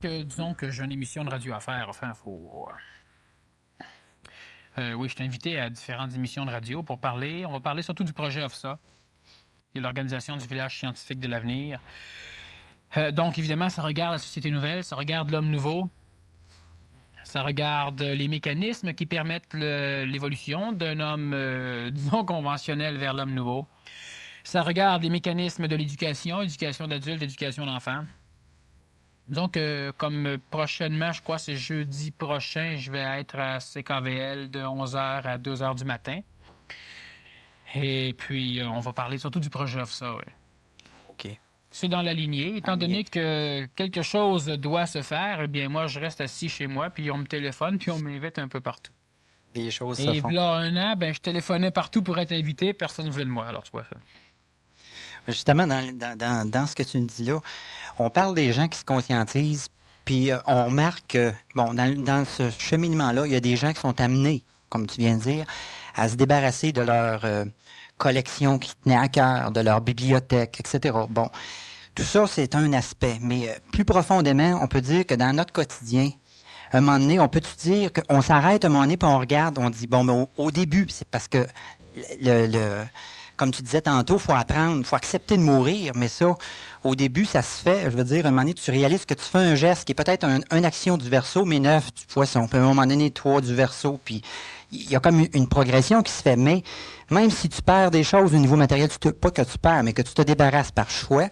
Disons que j'ai une émission de radio à faire. Enfin, faut. Oui, je t'ai invité à différentes émissions de radio pour parler. On va parler surtout du projet OFSA et l'Organisation du village scientifique de l'avenir. Donc, évidemment, ça regarde la société nouvelle, ça regarde l'homme nouveau, ça regarde les mécanismes qui permettent l'évolution d'un homme, disons, conventionnel vers l'homme nouveau. Ça regarde les mécanismes de l'éducation, éducation d'adultes, éducation d'enfants. Donc, comme prochainement, je crois que c'est jeudi prochain, je vais être à CKVL de 11h à 2h du matin. Et puis, on va parler surtout du projet OFSA. Ouais. OK. C'est dans la lignée. Étant donné que quelque chose doit se faire, eh bien, moi, je reste assis chez moi, puis on me téléphone, puis on m'invite un peu partout. Les choses se Et font. là, un an, ben, je téléphonais partout pour être invité, personne ne voulait de moi. Alors, tu vois ça. Justement, dans ce que tu nous dis là, on parle des gens qui se conscientisent, puis on remarque que, bon, dans ce cheminement-là, il y a des gens qui sont amenés, comme tu viens de dire, à se débarrasser de leur collection qui tenait à cœur, de leur bibliothèque, etc. Bon, tout ça, c'est un aspect. Mais plus profondément, on peut dire que dans notre quotidien, à un moment donné, on peut-tu dire qu'on s'arrête un moment donné, puis on regarde, on dit, bon, mais au début, c'est parce que comme tu disais tantôt, il faut apprendre, il faut accepter de mourir, mais ça, au début, ça se fait. Je veux dire, à un moment donné, tu réalises que tu fais un geste qui est peut-être une action du Verseau, mais 9 du Poisson. Puis à un moment donné, 3 du Verseau, puis il y a comme une progression qui se fait. Mais même si tu perds des choses au niveau matériel, pas que tu perds, mais que tu te débarrasses par choix,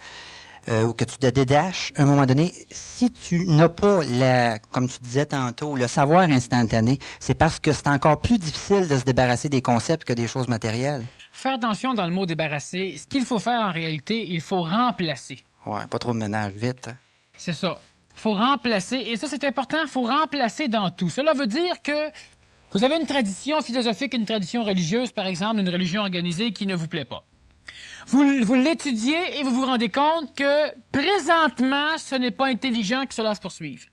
ou que tu te détaches, à un moment donné, si tu n'as pas, comme tu disais tantôt, le savoir instantané, c'est parce que c'est encore plus difficile de se débarrasser des concepts que des choses matérielles. Faire attention dans le mot débarrasser. Ce qu'il faut faire en réalité, il faut remplacer. Ouais, pas trop de ménage, vite. C'est ça. Il faut remplacer, et ça c'est important, il faut remplacer dans tout. Cela veut dire que vous avez une tradition philosophique, une tradition religieuse, par exemple, une religion organisée qui ne vous plaît pas. Vous l'étudiez et vous vous rendez compte que présentement, ce n'est pas intelligent que cela se poursuive.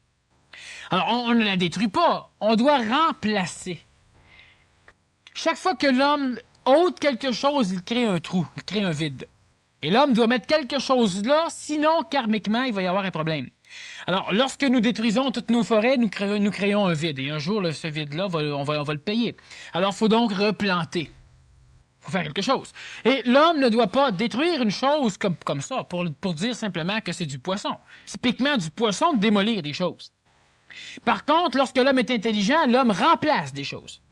Alors, on ne la détruit pas, on doit remplacer. Chaque fois que l'homme ôte quelque chose, il crée un trou, il crée un vide. Et l'homme doit mettre quelque chose là, sinon, karmiquement, il va y avoir un problème. Alors, lorsque nous détruisons toutes nos forêts, nous créons un vide. Et un jour, ce vide-là, on va le payer. Alors, il faut donc replanter. Il faut faire quelque chose. Et l'homme ne doit pas détruire une chose comme ça pour dire simplement que c'est du poisson. C'est typiquement du poisson de démolir des choses. Par contre, lorsque l'homme est intelligent, l'homme remplace des choses.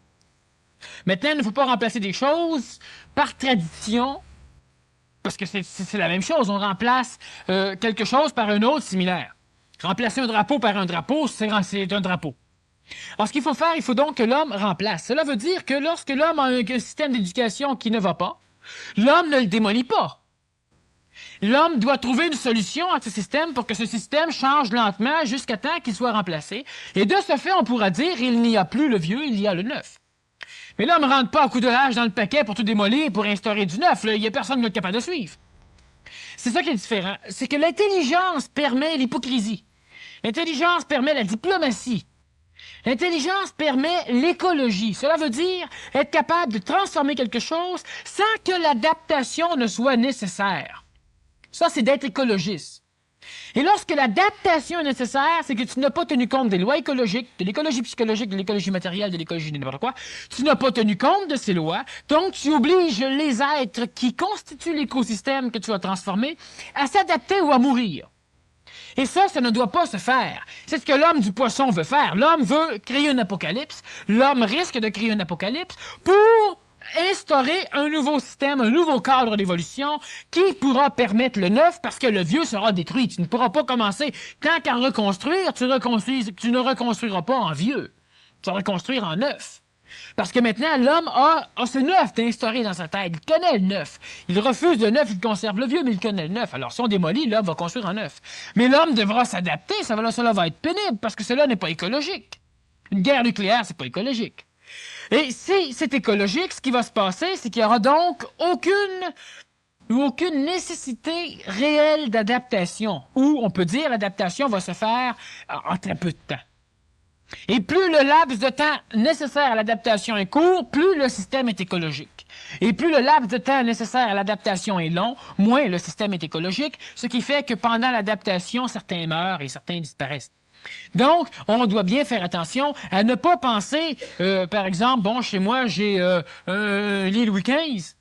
Maintenant, il ne faut pas remplacer des choses par tradition, parce que c'est la même chose. On remplace quelque chose par un autre similaire. Remplacer un drapeau par un drapeau, c'est un drapeau. Alors, ce qu'il faut faire, il faut donc que l'homme remplace. Cela veut dire que lorsque l'homme a un système d'éducation qui ne va pas, l'homme ne le démolit pas. L'homme doit trouver une solution à ce système pour que ce système change lentement jusqu'à temps qu'il soit remplacé. Et de ce fait, on pourra dire, il n'y a plus le vieux, il y a le neuf. Mais l'homme ne rentre pas à coup de hache dans le paquet pour tout démolir, pour instaurer du neuf. Il n'y a personne qui est capable de suivre. C'est ça qui est différent. C'est que l'intelligence permet l'hypocrisie. L'intelligence permet la diplomatie. L'intelligence permet l'écologie. Cela veut dire être capable de transformer quelque chose sans que l'adaptation ne soit nécessaire. Ça, c'est d'être écologiste. Et lorsque l'adaptation est nécessaire, c'est que tu n'as pas tenu compte des lois écologiques, de l'écologie psychologique, de l'écologie matérielle, de l'écologie de n'importe quoi. Tu n'as pas tenu compte de ces lois, donc tu obliges les êtres qui constituent l'écosystème que tu vas transformer à s'adapter ou à mourir. Et ça ne doit pas se faire. C'est ce que l'homme du poisson veut faire. L'homme veut créer un apocalypse. L'homme risque de créer un apocalypse pour instaurer un nouveau système, un nouveau cadre d'évolution qui pourra permettre le neuf parce que le vieux sera détruit. Tu ne pourras pas commencer. Tant qu'à reconstruire, tu ne reconstruiras pas en vieux. Tu vas reconstruire en neuf. Parce que maintenant, l'homme a ce neuf d'instaurer dans sa tête. Il connaît le neuf. Il refuse le neuf, il conserve le vieux, mais il connaît le neuf. Alors, si on démolit, l'homme va construire en neuf. Mais l'homme devra s'adapter. Cela va être pénible parce que cela n'est pas écologique. Une guerre nucléaire, c'est pas écologique. Et si c'est écologique, ce qui va se passer, c'est qu'il n'y aura donc aucune nécessité réelle d'adaptation. Ou, on peut dire, l'adaptation va se faire en très peu de temps. Et plus le laps de temps nécessaire à l'adaptation est court, plus le système est écologique. Et plus le laps de temps nécessaire à l'adaptation est long, moins le système est écologique, ce qui fait que pendant l'adaptation, certains meurent et certains disparaissent. Donc, on doit bien faire attention à ne pas penser, par exemple, bon, chez moi, j'ai un lit Louis XV.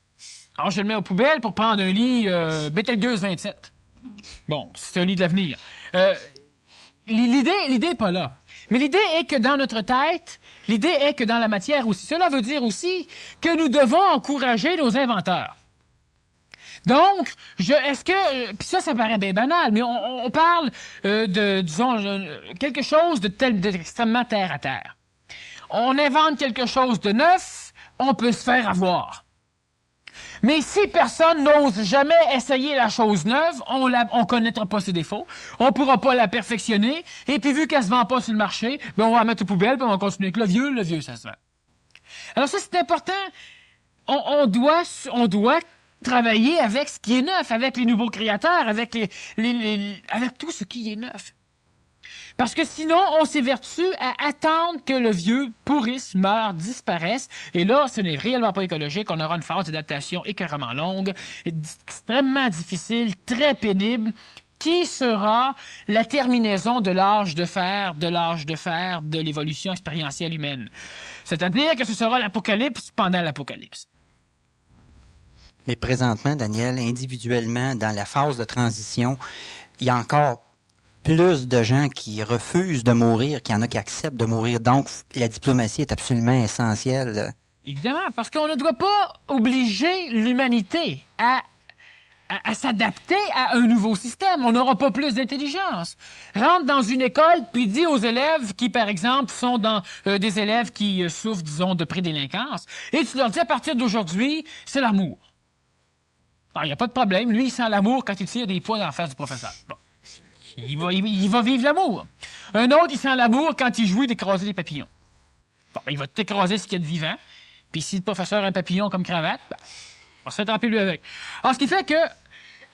Alors, je le mets aux poubelles pour prendre un lit Betelgeuse 27. Bon, c'est un lit de l'avenir. L'idée n'est pas là. Mais l'idée est que dans notre tête, l'idée est que dans la matière aussi. Cela veut dire aussi que nous devons encourager nos inventeurs. Donc, est-ce que, puis ça paraît bien banal, mais on parle disons, quelque chose d'extrêmement terre à terre. On invente quelque chose de neuf, on peut se faire avoir. Mais si personne n'ose jamais essayer la chose neuve, on connaîtra pas ses défauts, on pourra pas la perfectionner, et puis vu qu'elle se vend pas sur le marché, ben on va la mettre aux poubelles, puis on va continuer avec le vieux, ça se vend. Alors ça, c'est important. On doit travailler avec ce qui est neuf, avec les nouveaux créateurs, avec avec tout ce qui est neuf. Parce que sinon, on s'évertue à attendre que le vieux pourrisse, meure, disparaisse. Et là, ce n'est réellement pas écologique. On aura une phase d'adaptation extrêmement longue, extrêmement difficile, très pénible, qui sera la terminaison de l'âge de fer, de l'évolution expérientielle humaine. C'est-à-dire que ce sera l'apocalypse pendant l'apocalypse. Mais présentement, Daniel, individuellement, dans la phase de transition, il y a encore plus de gens qui refusent de mourir qu'il y en a qui acceptent de mourir. Donc, la diplomatie est absolument essentielle. Évidemment, parce qu'on ne doit pas obliger l'humanité à s'adapter à un nouveau système. On n'aura pas plus d'intelligence. Rentre dans une école, puis dis aux élèves qui, par exemple, sont dans des élèves qui souffrent, disons, de prédélinquance, et tu leur dis à partir d'aujourd'hui, c'est l'amour. Il n'y a pas de problème. Lui, il sent l'amour quand il tire des poids dans la face du professeur. Bon. Il va vivre l'amour. Un autre, il sent l'amour quand il jouit d'écraser des papillons. Bon, il va t'écraser ce qu'il y a de vivant. Puis si le professeur a un papillon comme cravate, ben, on va se tremper lui avec. Alors, ce qui fait que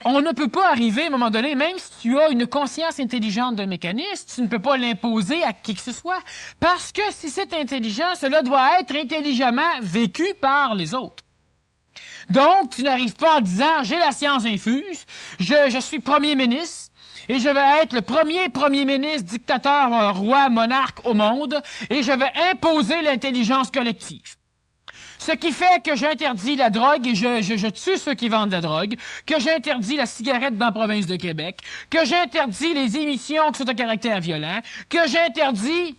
on ne peut pas arriver, à un moment donné, même si tu as une conscience intelligente d'un mécanisme, tu ne peux pas l'imposer à qui que ce soit. Parce que si c'est intelligent, cela doit être intelligemment vécu par les autres. Donc, tu n'arrives pas en disant, j'ai la science infuse, je suis premier ministre, et je vais être le premier ministre, dictateur, roi, monarque au monde, et je vais imposer l'intelligence collective. Ce qui fait que j'interdis la drogue et je tue ceux qui vendent de la drogue, que j'interdis la cigarette dans la province de Québec, que j'interdis les émissions qui sont de caractère violent, que j'interdis...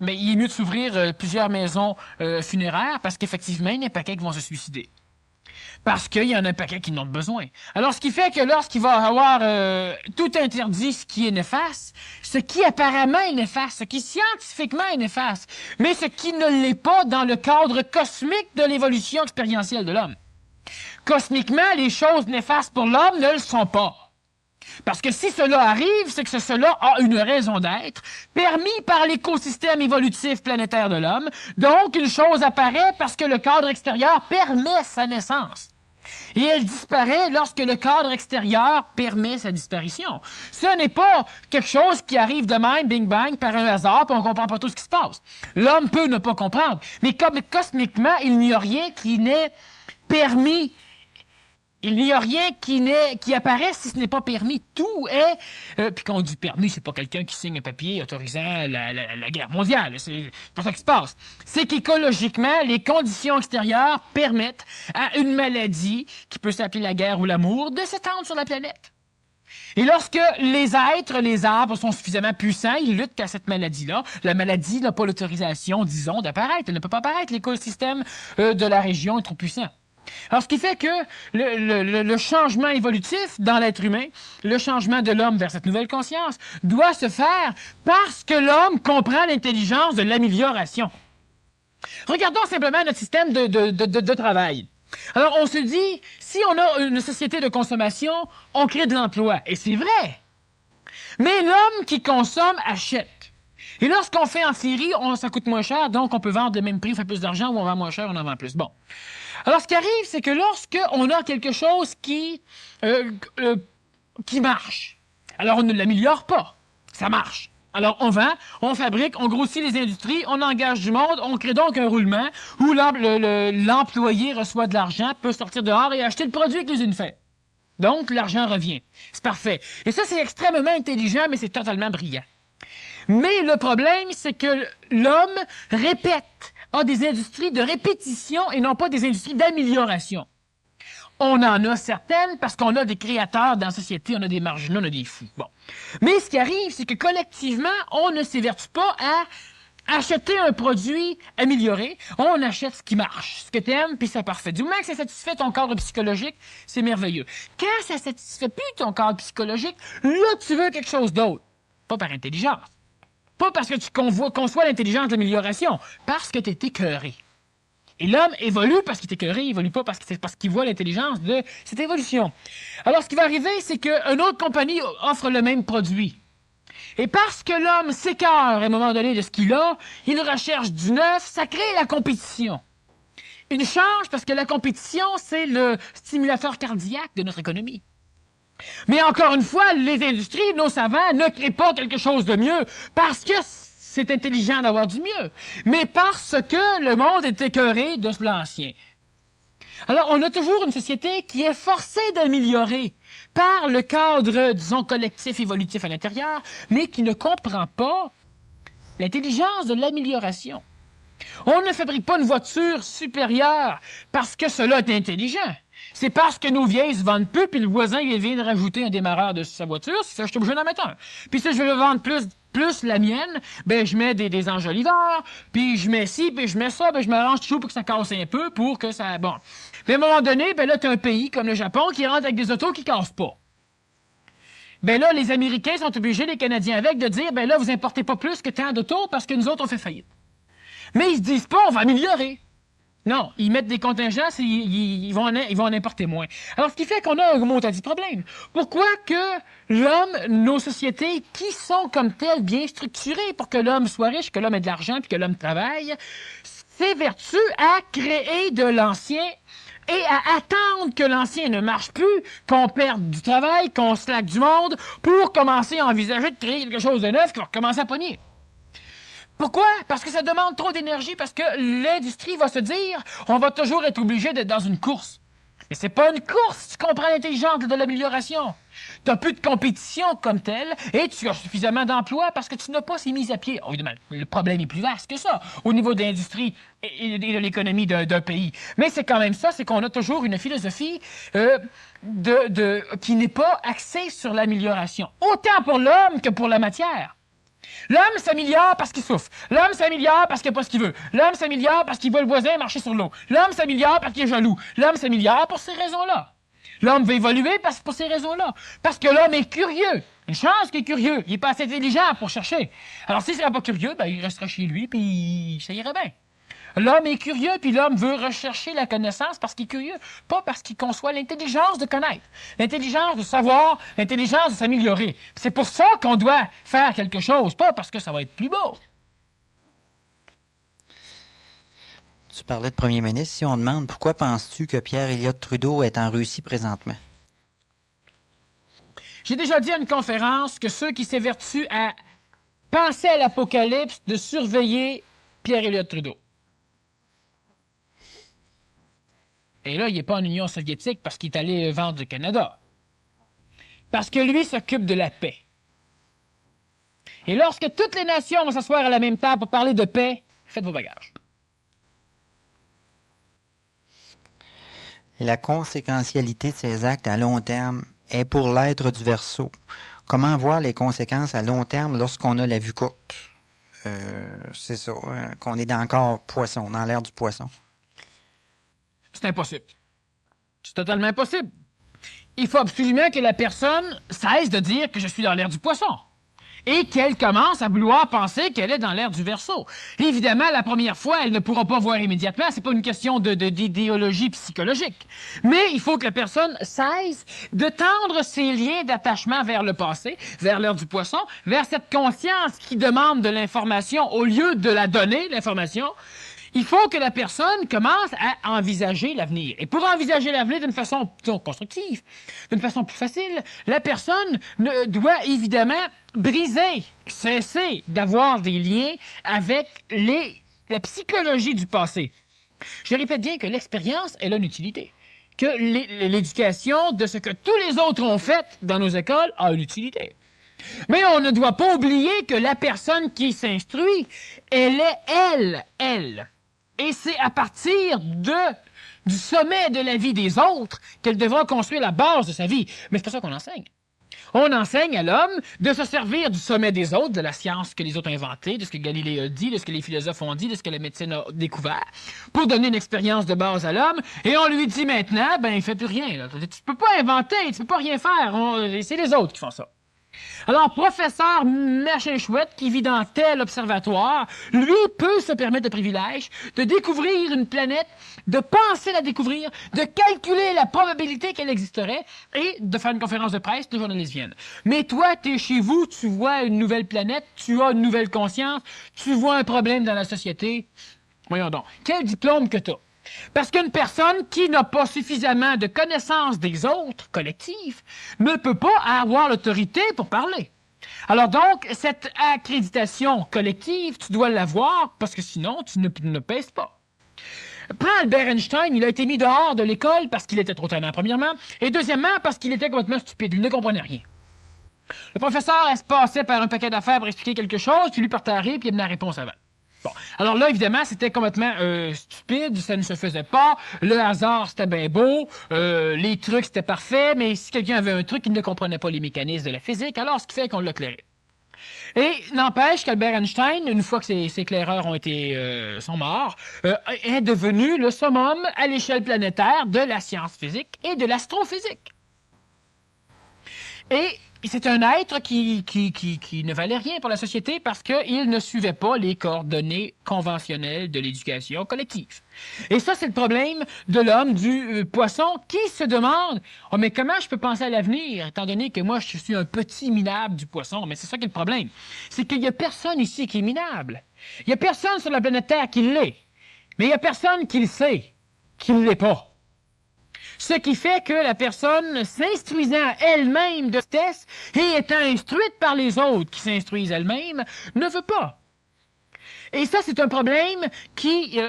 Mais il est mieux de s'ouvrir plusieurs maisons funéraires parce qu'effectivement, il y a un paquet qui vont se suicider. Parce qu'il y en a un paquet qui n'ont pas besoin. Alors, ce qui fait que lorsqu'il va avoir tout interdit ce qui est néfaste, ce qui apparemment est néfaste, ce qui scientifiquement est néfaste, mais ce qui ne l'est pas dans le cadre cosmique de l'évolution expérientielle de l'homme. Cosmiquement, les choses néfastes pour l'homme ne le sont pas. Parce que si cela arrive, c'est que cela a une raison d'être, permis par l'écosystème évolutif planétaire de l'homme. Donc, une chose apparaît parce que le cadre extérieur permet sa naissance. Et elle disparaît lorsque le cadre extérieur permet sa disparition. Ce n'est pas quelque chose qui arrive de même, bing bang, par un hasard, puis on ne comprend pas tout ce qui se passe. L'homme peut ne pas comprendre. Mais comme cosmiquement, il n'y a rien qui n'est permis. Il n'y a rien qui apparaît si ce n'est pas permis. Tout est... puis quand on dit permis, c'est pas quelqu'un qui signe un papier autorisant la guerre mondiale. C'est pas ça qui se passe. C'est qu'écologiquement, les conditions extérieures permettent à une maladie, qui peut s'appeler la guerre ou l'amour, de s'étendre sur la planète. Et lorsque les êtres, les arbres sont suffisamment puissants, ils luttent contre cette maladie-là. La maladie n'a pas l'autorisation, disons, d'apparaître. Elle ne peut pas apparaître. L'écosystème de la région est trop puissant. Alors, ce qui fait que le changement évolutif dans l'être humain, le changement de l'homme vers cette nouvelle conscience, doit se faire parce que l'homme comprend l'intelligence de l'amélioration. Regardons simplement notre système de travail. Alors, on se dit, si on a une société de consommation, on crée de l'emploi. Et c'est vrai. Mais l'homme qui consomme achète. Et lorsqu'on fait en série, ça coûte moins cher, donc on peut vendre le même prix, on fait plus d'argent, ou on vend moins cher, on en vend plus. Bon. Alors, ce qui arrive, c'est que lorsqu'on a quelque chose qui marche, alors on ne l'améliore pas. Ça marche. Alors, on vend, on fabrique, on grossit les industries, on engage du monde, on crée donc un roulement où l'employé reçoit de l'argent, peut sortir dehors et acheter le produit que l'usine fait. Donc, l'argent revient. C'est parfait. Et ça, c'est extrêmement intelligent, mais c'est totalement brillant. Mais le problème, c'est que l'homme a des industries de répétition et non pas des industries d'amélioration. On en a certaines parce qu'on a des créateurs dans la société, on a des marginaux, on a des fous. Bon. Mais ce qui arrive, c'est que collectivement, on ne s'évertue pas à acheter un produit amélioré. On achète ce qui marche, ce que tu aimes, puis c'est parfait. Du moment que ça satisfait ton cadre psychologique, c'est merveilleux. Quand ça satisfait plus ton cadre psychologique, là, tu veux quelque chose d'autre. Pas par intelligence. Pas parce que tu conçois l'intelligence de l'amélioration, parce que tu es écœuré. Et l'homme évolue parce qu'il est écœuré, il évolue pas parce qu'il voit l'intelligence de cette évolution. Alors, ce qui va arriver, c'est qu'une autre compagnie offre le même produit. Et parce que l'homme s'écœure à un moment donné de ce qu'il a, il recherche du neuf, ça crée la compétition. Une charge parce que la compétition, c'est le stimulateur cardiaque de notre économie. Mais encore une fois, les industries, nos savants, ne créent pas quelque chose de mieux parce que c'est intelligent d'avoir du mieux, mais parce que le monde est écœuré de l'ancien. Alors, on a toujours une société qui est forcée d'améliorer par le cadre, disons, collectif, évolutif à l'intérieur, mais qui ne comprend pas l'intelligence de l'amélioration. On ne fabrique pas une voiture supérieure parce que cela est intelligent. C'est parce que nos vieilles se vendent peu, puis le voisin il vient de rajouter un démarreur de sa voiture, ça, je suis obligé d'en mettre un. Puis si je veux vendre plus la mienne, ben je mets des enjoliveurs, puis je mets ci, puis je mets ça, ben je m'arrange toujours pour que ça casse un peu, pour que ça... Bon. Mais à un moment donné, ben là, tu as un pays comme le Japon qui rentre avec des autos qui cassent pas. Ben là, les Américains sont obligés, les Canadiens avec, de dire, ben là, vous importez pas plus que tant d'autos parce que nous autres, on fait faillite. Mais ils se disent pas, on va améliorer. Non, ils mettent des contingences et ils vont en importer moins. Alors, ce qui fait qu'on a un montant de problème. Pourquoi que l'homme, nos sociétés, qui sont comme telles bien structurées pour que l'homme soit riche, que l'homme ait de l'argent puis que l'homme travaille, s'évertue à créer de l'ancien et à attendre que l'ancien ne marche plus, qu'on perde du travail, qu'on slack du monde, pour commencer à envisager de créer quelque chose de neuf qui va recommencer à pogner. Pourquoi? Parce que ça demande trop d'énergie, parce que l'industrie va se dire on va toujours être obligé d'être dans une course. Mais c'est pas une course, tu comprends l'intelligence de l'amélioration. Tu n'as plus de compétition comme telle et tu as suffisamment d'emplois parce que tu n'as pas ces mises à pied. Oh, évidemment, le problème est plus vaste que ça au niveau de l'industrie et de l'économie d'un pays. Mais c'est quand même ça, c'est qu'on a toujours une philosophie qui n'est pas axée sur l'amélioration. Autant pour l'homme que pour la matière. L'homme s'améliore parce qu'il souffre. L'homme s'améliore parce qu'il n'a pas ce qu'il veut. L'homme s'améliore parce qu'il voit le voisin marcher sur l'eau. L'homme s'améliore parce qu'il est jaloux. L'homme s'améliore pour ces raisons-là. L'homme veut évoluer pour ces raisons-là. Parce que l'homme est curieux. Une chance qu'il est curieux. Il n'est pas assez intelligent pour chercher. Alors, s'il ne serait pas curieux, ben, il resterait chez lui, puis ça irait bien. L'homme est curieux, puis l'homme veut rechercher la connaissance parce qu'il est curieux, pas parce qu'il conçoit l'intelligence de connaître, l'intelligence de savoir, l'intelligence de s'améliorer. C'est pour ça qu'on doit faire quelque chose, pas parce que ça va être plus beau. Tu parlais de premier ministre. Si on demande pourquoi penses-tu que Pierre Elliott Trudeau est en Russie présentement? J'ai déjà dit à une conférence que ceux qui s'évertuent à penser à l'apocalypse de surveiller Pierre Elliott Trudeau. Et là, il n'est pas en Union soviétique parce qu'il est allé vendre du Canada. Parce que lui s'occupe de la paix. Et lorsque toutes les nations vont s'asseoir à la même table pour parler de paix, faites vos bagages. Et la conséquentialité de ces actes à long terme est pour l'être du Verseau. Comment voir les conséquences à long terme lorsqu'on a la vue courte? C'est ça, qu'on est dans le corps poisson, dans l'air du poisson. C'est impossible. C'est totalement impossible. Il faut absolument que la personne cesse de dire que je suis dans l'air du poisson et qu'elle commence à vouloir penser qu'elle est dans l'air du Verseau. Évidemment, la première fois, elle ne pourra pas voir immédiatement. C'est pas une question d'idéologie psychologique. Mais il faut que la personne cesse de tendre ses liens d'attachement vers le passé, vers l'air du poisson, vers cette conscience qui demande de l'information au lieu de la donner, l'information. Il faut que la personne commence à envisager l'avenir. Et pour envisager l'avenir d'une façon plutôt constructive, d'une façon plus facile, la personne doit évidemment cesser d'avoir des liens avec la psychologie du passé. Je répète bien que l'expérience, elle a une utilité. Que l'éducation de ce que tous les autres ont fait dans nos écoles a une utilité. Mais on ne doit pas oublier que la personne qui s'instruit, elle est elle. Et c'est à partir du sommet de la vie des autres qu'elle devra construire la base de sa vie. Mais c'est pas ça qu'on enseigne. On enseigne à l'homme de se servir du sommet des autres, de la science que les autres ont inventée, de ce que Galilée a dit, de ce que les philosophes ont dit, de ce que la médecine a découvert, pour donner une expérience de base à l'homme. Et on lui dit maintenant, ben, il fait plus rien. Là. Tu peux pas inventer, tu peux pas rien faire. C'est les autres qui font ça. Alors, professeur machin chouette qui vit dans tel observatoire, lui peut se permettre le privilège de découvrir une planète, de penser la découvrir, de calculer la probabilité qu'elle existerait et de faire une conférence de presse, les journalistes viennent. Mais toi, tu es chez vous, tu vois une nouvelle planète, tu as une nouvelle conscience, tu vois un problème dans la société. Voyons donc, quel diplôme que tu as? Parce qu'une personne qui n'a pas suffisamment de connaissances des autres, collectives, ne peut pas avoir l'autorité pour parler. Alors donc, cette accréditation collective, tu dois l'avoir parce que sinon, tu ne pèses pas. Prends Albert Einstein, il a été mis dehors de l'école parce qu'il était trop tannant, premièrement, et deuxièmement, parce qu'il était complètement stupide, il ne comprenait rien. Le professeur, elle se passait par un paquet d'affaires pour expliquer quelque chose, puis lui partait à rire, puis il donnait la réponse avant. Bon. Alors là, évidemment, c'était complètement stupide, ça ne se faisait pas, le hasard, c'était bien beau, les trucs, c'était parfait, mais si quelqu'un avait un truc, il ne comprenait pas les mécanismes de la physique, alors ce qui fait qu'on l'a clairé. Et n'empêche qu'Albert Einstein, une fois que ses claireurs sont morts, est devenu le summum à l'échelle planétaire de la science physique et de l'astrophysique. Et c'est un être qui ne valait rien pour la société parce qu'il ne suivait pas les coordonnées conventionnelles de l'éducation collective. Et ça, c'est le problème de l'homme, du poisson, qui se demande « Oh, mais comment je peux penser à l'avenir, étant donné que moi, je suis un petit minable du poisson? » Mais c'est ça qui est le problème. C'est qu'il n'y a personne ici qui est minable. Il n'y a personne sur la planète Terre qui l'est. Mais il n'y a personne qui le sait, qui ne l'est pas. Ce qui fait que la personne s'instruisant elle-même de test et étant instruite par les autres qui s'instruisent elles-mêmes, ne veut pas. Et ça, c'est un problème qui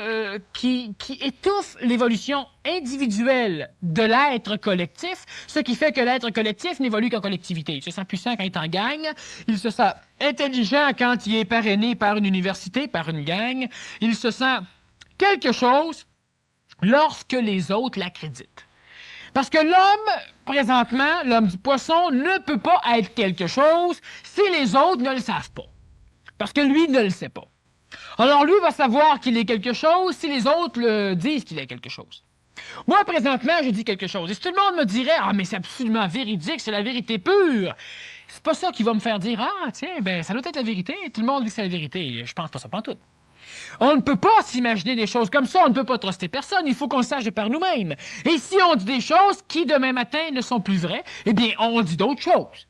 étouffe l'évolution individuelle de l'être collectif, ce qui fait que l'être collectif n'évolue qu'en collectivité. Il se sent puissant quand il est en gang, il se sent intelligent quand il est parrainé par une université, par une gang, il se sent quelque chose lorsque les autres l'accréditent. Parce que l'homme, présentement, l'homme du poisson, ne peut pas être quelque chose si les autres ne le savent pas. Parce que lui ne le sait pas. Alors lui va savoir qu'il est quelque chose si les autres le disent qu'il est quelque chose. Moi, présentement, je dis quelque chose. Et si tout le monde me dirait « Ah, mais c'est absolument véridique, c'est la vérité pure », c'est pas ça qui va me faire dire « Ah, tiens, ben ça doit être la vérité, tout le monde dit que c'est la vérité. » Je pense pas ça pantoute. On ne peut pas s'imaginer des choses comme ça, on ne peut pas truster personne, il faut qu'on le sache par nous-mêmes. Et si on dit des choses qui, demain matin, ne sont plus vraies, eh bien, on dit d'autres choses.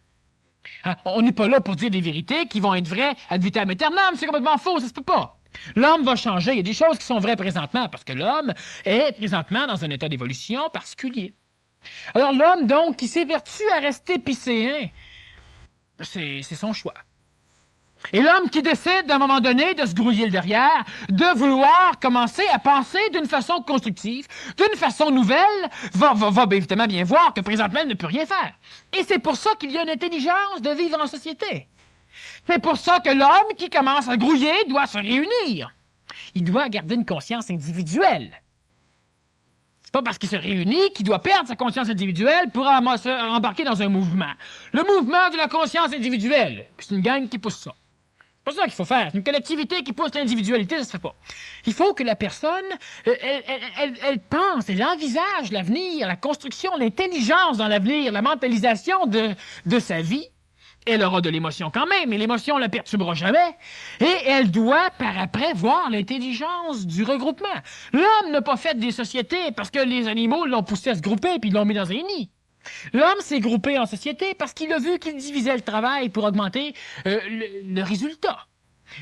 Hein? On n'est pas là pour dire des vérités qui vont être vraies ad vitam aeternam, c'est complètement faux, ça se peut pas. L'homme va changer, il y a des choses qui sont vraies présentement, parce que l'homme est présentement dans un état d'évolution particulier. Alors l'homme, donc, qui s'évertue à rester piscéen, c'est son choix. Et l'homme qui décide, à un moment donné, de se grouiller le derrière, de vouloir commencer à penser d'une façon constructive, d'une façon nouvelle, va évidemment bien voir que présentement, il ne peut rien faire. Et c'est pour ça qu'il y a une intelligence de vivre en société. C'est pour ça que l'homme qui commence à grouiller doit se réunir. Il doit garder une conscience individuelle. C'est pas parce qu'il se réunit qu'il doit perdre sa conscience individuelle pour embarquer dans un mouvement. Le mouvement de la conscience individuelle, c'est une gang qui pousse ça. C'est pas ça qu'il faut faire. C'est une collectivité qui pousse l'individualité, ça se fait pas. Il faut que la personne, elle pense, elle envisage l'avenir, la construction, l'intelligence dans l'avenir, la mentalisation de sa vie. Elle aura de l'émotion quand même, mais l'émotion ne la perturbera jamais. Et elle doit, par après, voir l'intelligence du regroupement. L'homme n'a pas fait des sociétés parce que les animaux l'ont poussé à se grouper puis l'ont mis dans un nid. L'homme s'est groupé en société parce qu'il a vu qu'il divisait le travail pour augmenter le résultat.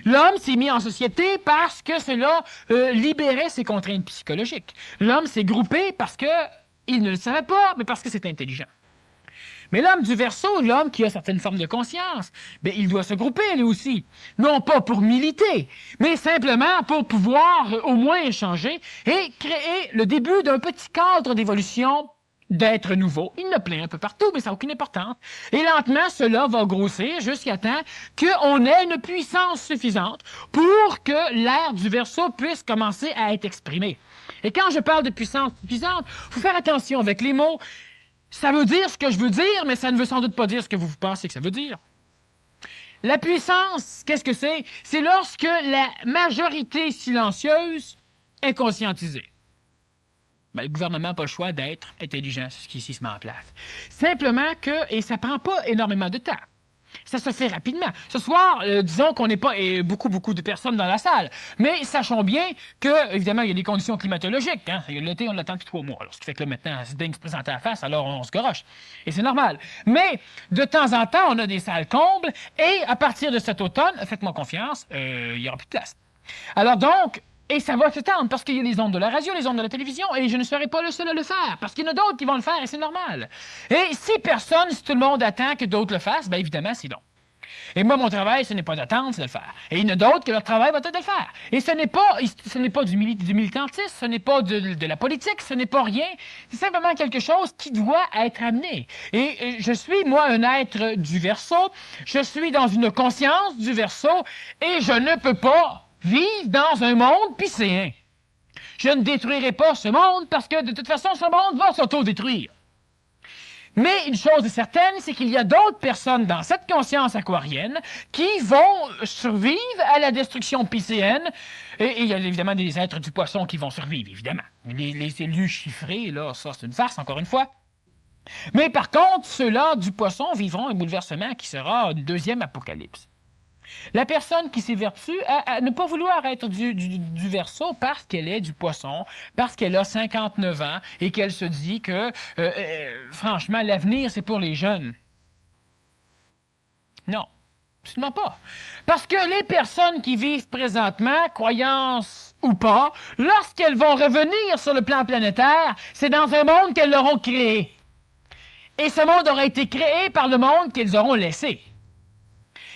L'homme s'est mis en société parce que cela libérait ses contraintes psychologiques. L'homme s'est groupé parce qu'il ne le savait pas, mais parce que c'est intelligent. Mais l'homme du Verseau, l'homme qui a certaines formes de conscience, ben, il doit se grouper lui aussi. Non pas pour militer, mais simplement pour pouvoir au moins échanger et créer le début d'un petit cadre d'évolution d'êtres nouveaux. Il y en a plein un peu partout, mais ça n'a aucune importance. Et lentement, cela va grossir jusqu'à temps qu'on ait une puissance suffisante pour que l'air du Verseau puisse commencer à être exprimé. Et quand je parle de puissance suffisante, il faut faire attention avec les mots. Ça veut dire ce que je veux dire, mais ça ne veut sans doute pas dire ce que vous pensez que ça veut dire. La puissance, qu'est-ce que c'est? C'est lorsque la majorité silencieuse est conscientisée. Ben, le gouvernement n'a pas le choix d'être intelligent, c'est ce qui ici se met en place. Simplement que, et ça ne prend pas énormément de temps, ça se fait rapidement. Ce soir, disons qu'on n'est pas beaucoup de personnes dans la salle, mais sachons bien que, évidemment, il y a des conditions climatologiques. Hein? L'été, on l'attend depuis 3 mois. Alors, ce qui fait que là, maintenant, c'est dingue se présenter à la face, alors on se goroche. Et c'est normal. Mais, de temps en temps, on a des salles combles, et à partir de cet automne, faites-moi confiance, il n'y aura plus de place. Alors donc, et ça va s'étendre parce qu'il y a les ondes de la radio, les ondes de la télévision, et je ne serai pas le seul à le faire, parce qu'il y en a d'autres qui vont le faire, et c'est normal. Et si tout le monde attend que d'autres le fassent, bien évidemment, c'est long. Et moi, mon travail, ce n'est pas d'attendre, c'est de le faire. Et il y en a d'autres que leur travail va être de le faire. Et ce n'est pas du militantisme, ce n'est pas de la politique, ce n'est pas rien. C'est simplement quelque chose qui doit être amené. Et je suis, moi, un être du Verseau, je suis dans une conscience du Verseau, et je ne peux pas vivre dans un monde piscéen. Je ne détruirai pas ce monde parce que, de toute façon, ce monde va s'auto-détruire. Mais une chose est certaine, c'est qu'il y a d'autres personnes dans cette conscience aquarienne qui vont survivre à la destruction piscéenne. Et il y a évidemment des êtres du poisson qui vont survivre, évidemment. Les élus chiffrés, là, ça, c'est une farce, encore une fois. Mais par contre, ceux-là du poisson vivront un bouleversement qui sera une deuxième apocalypse. La personne qui s'évertue à ne pas vouloir être du Verseau parce qu'elle est du Poisson, parce qu'elle a 59 ans et qu'elle se dit que, franchement, l'avenir, c'est pour les jeunes. Non, absolument pas. Parce que les personnes qui vivent présentement, croyances ou pas, lorsqu'elles vont revenir sur le plan planétaire, c'est dans un monde qu'elles auront créé. Et ce monde aura été créé par le monde qu'elles auront laissé.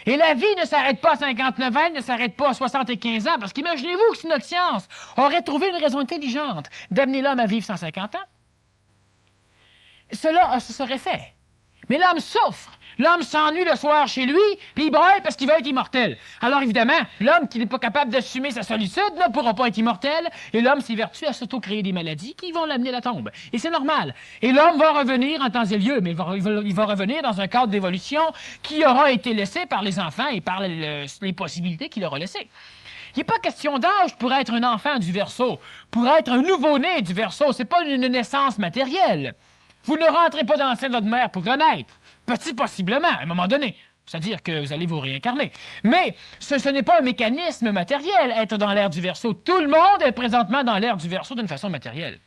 Et la vie ne s'arrête pas à 59 ans, ne s'arrête pas à 75 ans, parce qu'imaginez-vous que si notre science aurait trouvé une raison intelligente d'amener l'homme à vivre 150 ans, cela se serait fait. Mais l'homme souffre. L'homme s'ennuie le soir chez lui, puis il braille parce qu'il veut être immortel. Alors évidemment, l'homme qui n'est pas capable d'assumer sa solitude ne pourra pas être immortel, et l'homme s'évertue à s'auto-créer des maladies qui vont l'amener à la tombe. Et c'est normal. Et l'homme va revenir en temps et lieu, mais il va revenir dans un cadre d'évolution qui aura été laissé par les enfants et par les possibilités qu'il aura laissées. Il n'est pas question d'âge pour être un enfant du Verseau, pour être un nouveau-né du Verseau. C'est pas une naissance matérielle. Vous ne rentrez pas dans le sein de votre mère pour renaître. Petit possiblement, à un moment donné. C'est-à-dire que vous allez vous réincarner. Mais ce n'est pas un mécanisme matériel, être dans l'ère du Verseau. Tout le monde est présentement dans l'ère du Verseau d'une façon matérielle.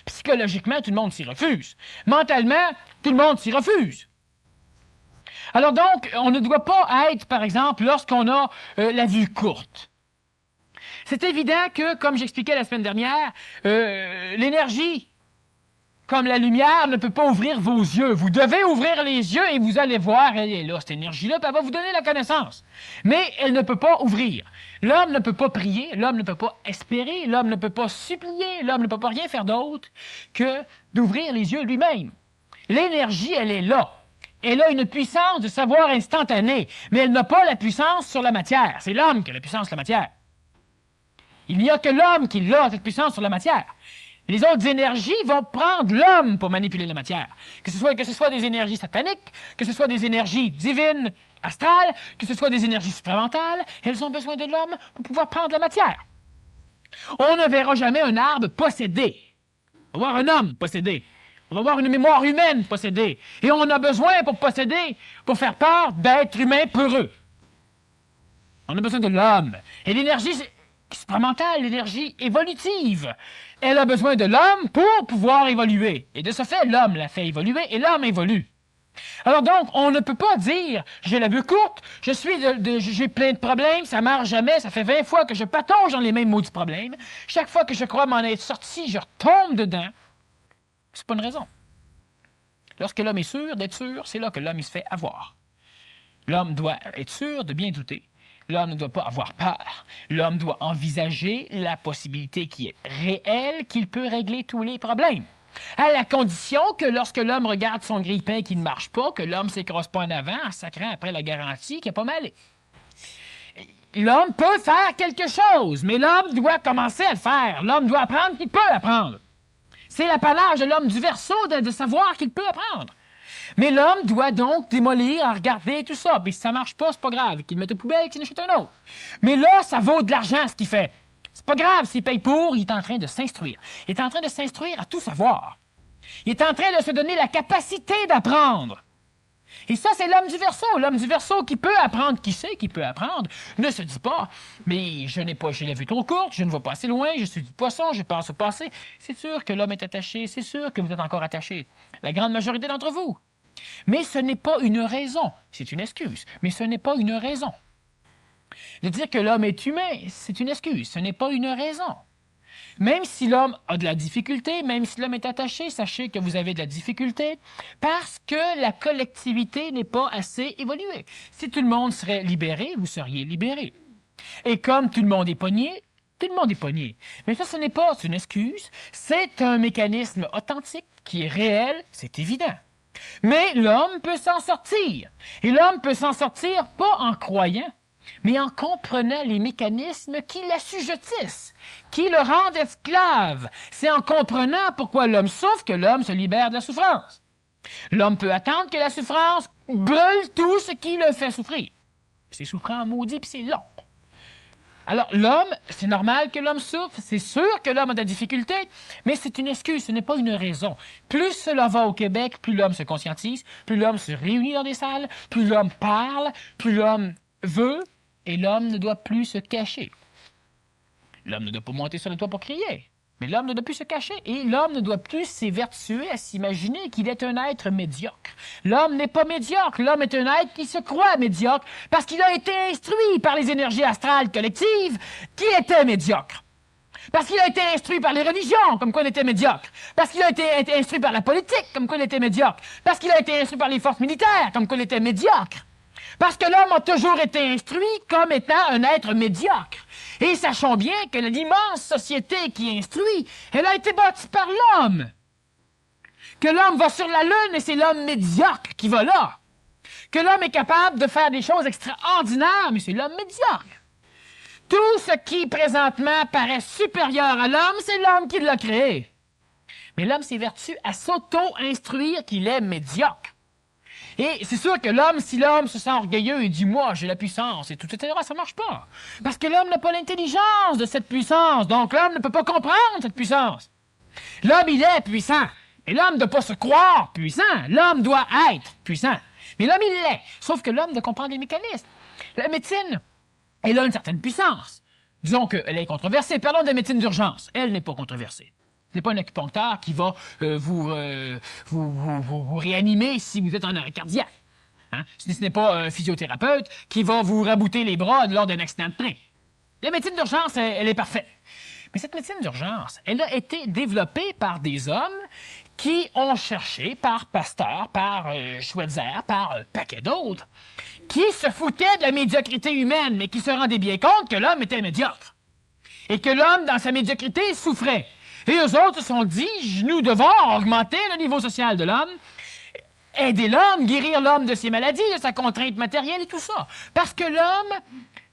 Psychologiquement, tout le monde s'y refuse. Mentalement, tout le monde s'y refuse. Alors donc, on ne doit pas être, par exemple, lorsqu'on a la vue courte. C'est évident que, comme j'expliquais la semaine dernière, l'énergie, comme la lumière, ne peut pas ouvrir vos yeux. Vous devez ouvrir les yeux et vous allez voir, elle est là, cette énergie-là, puis elle va vous donner la connaissance. Mais elle ne peut pas ouvrir. L'homme ne peut pas prier, l'homme ne peut pas espérer, l'homme ne peut pas supplier, l'homme ne peut pas rien faire d'autre que d'ouvrir les yeux lui-même. L'énergie, elle est là. Elle a une puissance de savoir instantanée, mais elle n'a pas la puissance sur la matière. C'est l'homme qui a la puissance sur la matière. Il n'y a que l'homme qui a cette puissance sur la matière. Les autres énergies vont prendre l'homme pour manipuler la matière. Que ce soit des énergies sataniques, que ce soit des énergies divines, astrales, que ce soit des énergies supramentales, elles ont besoin de l'homme pour pouvoir prendre la matière. On ne verra jamais un arbre possédé. On va voir un homme possédé. On va voir une mémoire humaine possédée. Et on a besoin pour posséder, pour faire part d'êtres humains peureux. On a besoin de l'homme. Et l'énergie supramentale, l'énergie évolutive, elle a besoin de l'homme pour pouvoir évoluer. Et de ce fait, l'homme l'a fait évoluer et l'homme évolue. Alors donc, on ne peut pas dire « j'ai la vue courte, j'ai plein de problèmes, ça marche jamais, ça fait 20 fois que je patauge dans les mêmes maudits problèmes. Chaque fois que je crois m'en être sorti, je retombe dedans. » C'est pas une raison. Lorsque l'homme est sûr d'être sûr, c'est là que l'homme il se fait avoir. L'homme doit être sûr de bien douter. L'homme ne doit pas avoir peur. L'homme doit envisager la possibilité qui est réelle, qu'il peut régler tous les problèmes. À la condition que lorsque l'homme regarde son grille-pain qui ne marche pas, que l'homme ne s'écrase pas en avant en sacrant après la garantie qui n'a pas mal. L'homme peut faire quelque chose, mais l'homme doit commencer à le faire. L'homme doit apprendre qu'il peut apprendre. C'est l'apanage de l'homme du Verseau de savoir qu'il peut apprendre. Mais l'homme doit donc démolir, regarder tout ça. Puis si ça marche pas, c'est pas grave. Qu'il le mette aux poubelles, qu'il en achète un autre. Mais là, ça vaut de l'argent, ce qu'il fait. C'est pas grave s'il paye pour, il est en train de s'instruire. Il est en train de s'instruire à tout savoir. Il est en train de se donner la capacité d'apprendre. Et ça, c'est l'homme du Verseau. L'homme du Verseau qui peut apprendre, qui sait qu'il peut apprendre, ne se dit pas « Mais je n'ai pas, j'ai la vue trop courte, je ne vais pas assez loin, je suis du poisson, je pense au passé. » C'est sûr que l'homme est attaché, c'est sûr que vous êtes encore attaché. La grande majorité d'entre vous. Mais ce n'est pas une raison. C'est une excuse, mais ce n'est pas une raison. De dire que l'homme est humain, c'est une excuse, ce n'est pas une raison. Même si l'homme a de la difficulté, même si l'homme est attaché, sachez que vous avez de la difficulté parce que la collectivité n'est pas assez évoluée. Si tout le monde serait libéré, vous seriez libéré. Et comme tout le monde est pogné, tout le monde est pogné. Mais ça, ce n'est pas une excuse, c'est un mécanisme authentique qui est réel, c'est évident. Mais l'homme peut s'en sortir. Et l'homme peut s'en sortir pas en croyant, mais en comprenant les mécanismes qui l'assujettissent, qui le rendent esclave. C'est en comprenant pourquoi l'homme souffre que l'homme se libère de la souffrance. L'homme peut attendre que la souffrance brûle tout ce qui le fait souffrir. C'est souffrant maudit, puis c'est long. Alors, l'homme, c'est normal que l'homme souffre, c'est sûr que l'homme a de la difficulté, mais c'est une excuse, ce n'est pas une raison. Plus cela va au Québec, plus l'homme se conscientise, plus l'homme se réunit dans des salles, plus l'homme parle, plus l'homme veut, et l'homme ne doit plus se cacher. L'homme ne doit pas monter sur le toit pour crier, mais l'homme ne doit plus se cacher, et l'homme ne doit plus s'évertuer à s'imaginer qu'il est un être médiocre. L'homme n'est pas médiocre, l'homme est un être qui se croit médiocre, parce qu'il a été instruit par les énergies astrales collectives qui étaient médiocres. Parce qu'il a été instruit par les religions, comme quoi il était médiocre. Parce qu'il a été instruit par la politique, comme quoi il était médiocre. Parce qu'il a été instruit par les forces militaires, comme quoi il était médiocre. Parce que l'homme a toujours été instruit comme étant un être médiocre. Et sachons bien que l'immense société qui instruit, elle a été bâtie par l'homme. Que l'homme va sur la Lune et c'est l'homme médiocre qui va là. Que l'homme est capable de faire des choses extraordinaires, mais c'est l'homme médiocre. Tout ce qui, présentement, paraît supérieur à l'homme, c'est l'homme qui l'a créé. Mais l'homme s'évertue à s'auto-instruire qu'il est médiocre. Et c'est sûr que l'homme, si l'homme se sent orgueilleux et dit « Moi, j'ai la puissance » et tout, etc., ça ne marche pas. Parce que l'homme n'a pas l'intelligence de cette puissance. Donc, l'homme ne peut pas comprendre cette puissance. L'homme, il est puissant. Et l'homme ne doit pas se croire puissant. L'homme doit être puissant. Mais l'homme, il l'est. Sauf que l'homme doit comprendre les mécanismes. La médecine, elle a une certaine puissance. Disons qu'elle est controversée. Parlons de la médecine d'urgence. Elle n'est pas controversée. Ce n'est pas un acupuncteur qui va vous réanimer si vous êtes en arrêt cardiaque. Hein? Ce n'est pas un physiothérapeute qui va vous rabouter les bras lors d'un accident de train. La médecine d'urgence, elle est parfaite. Mais cette médecine d'urgence, elle a été développée par des hommes qui ont cherché, par Pasteur, par Schweitzer, par un paquet d'autres, qui se foutaient de la médiocrité humaine, mais qui se rendaient bien compte que l'homme était médiocre. Et que l'homme, dans sa médiocrité, souffrait. Et eux autres se sont dit, nous devons augmenter le niveau social de l'homme, aider l'homme, guérir l'homme de ses maladies, de sa contrainte matérielle et tout ça. Parce que l'homme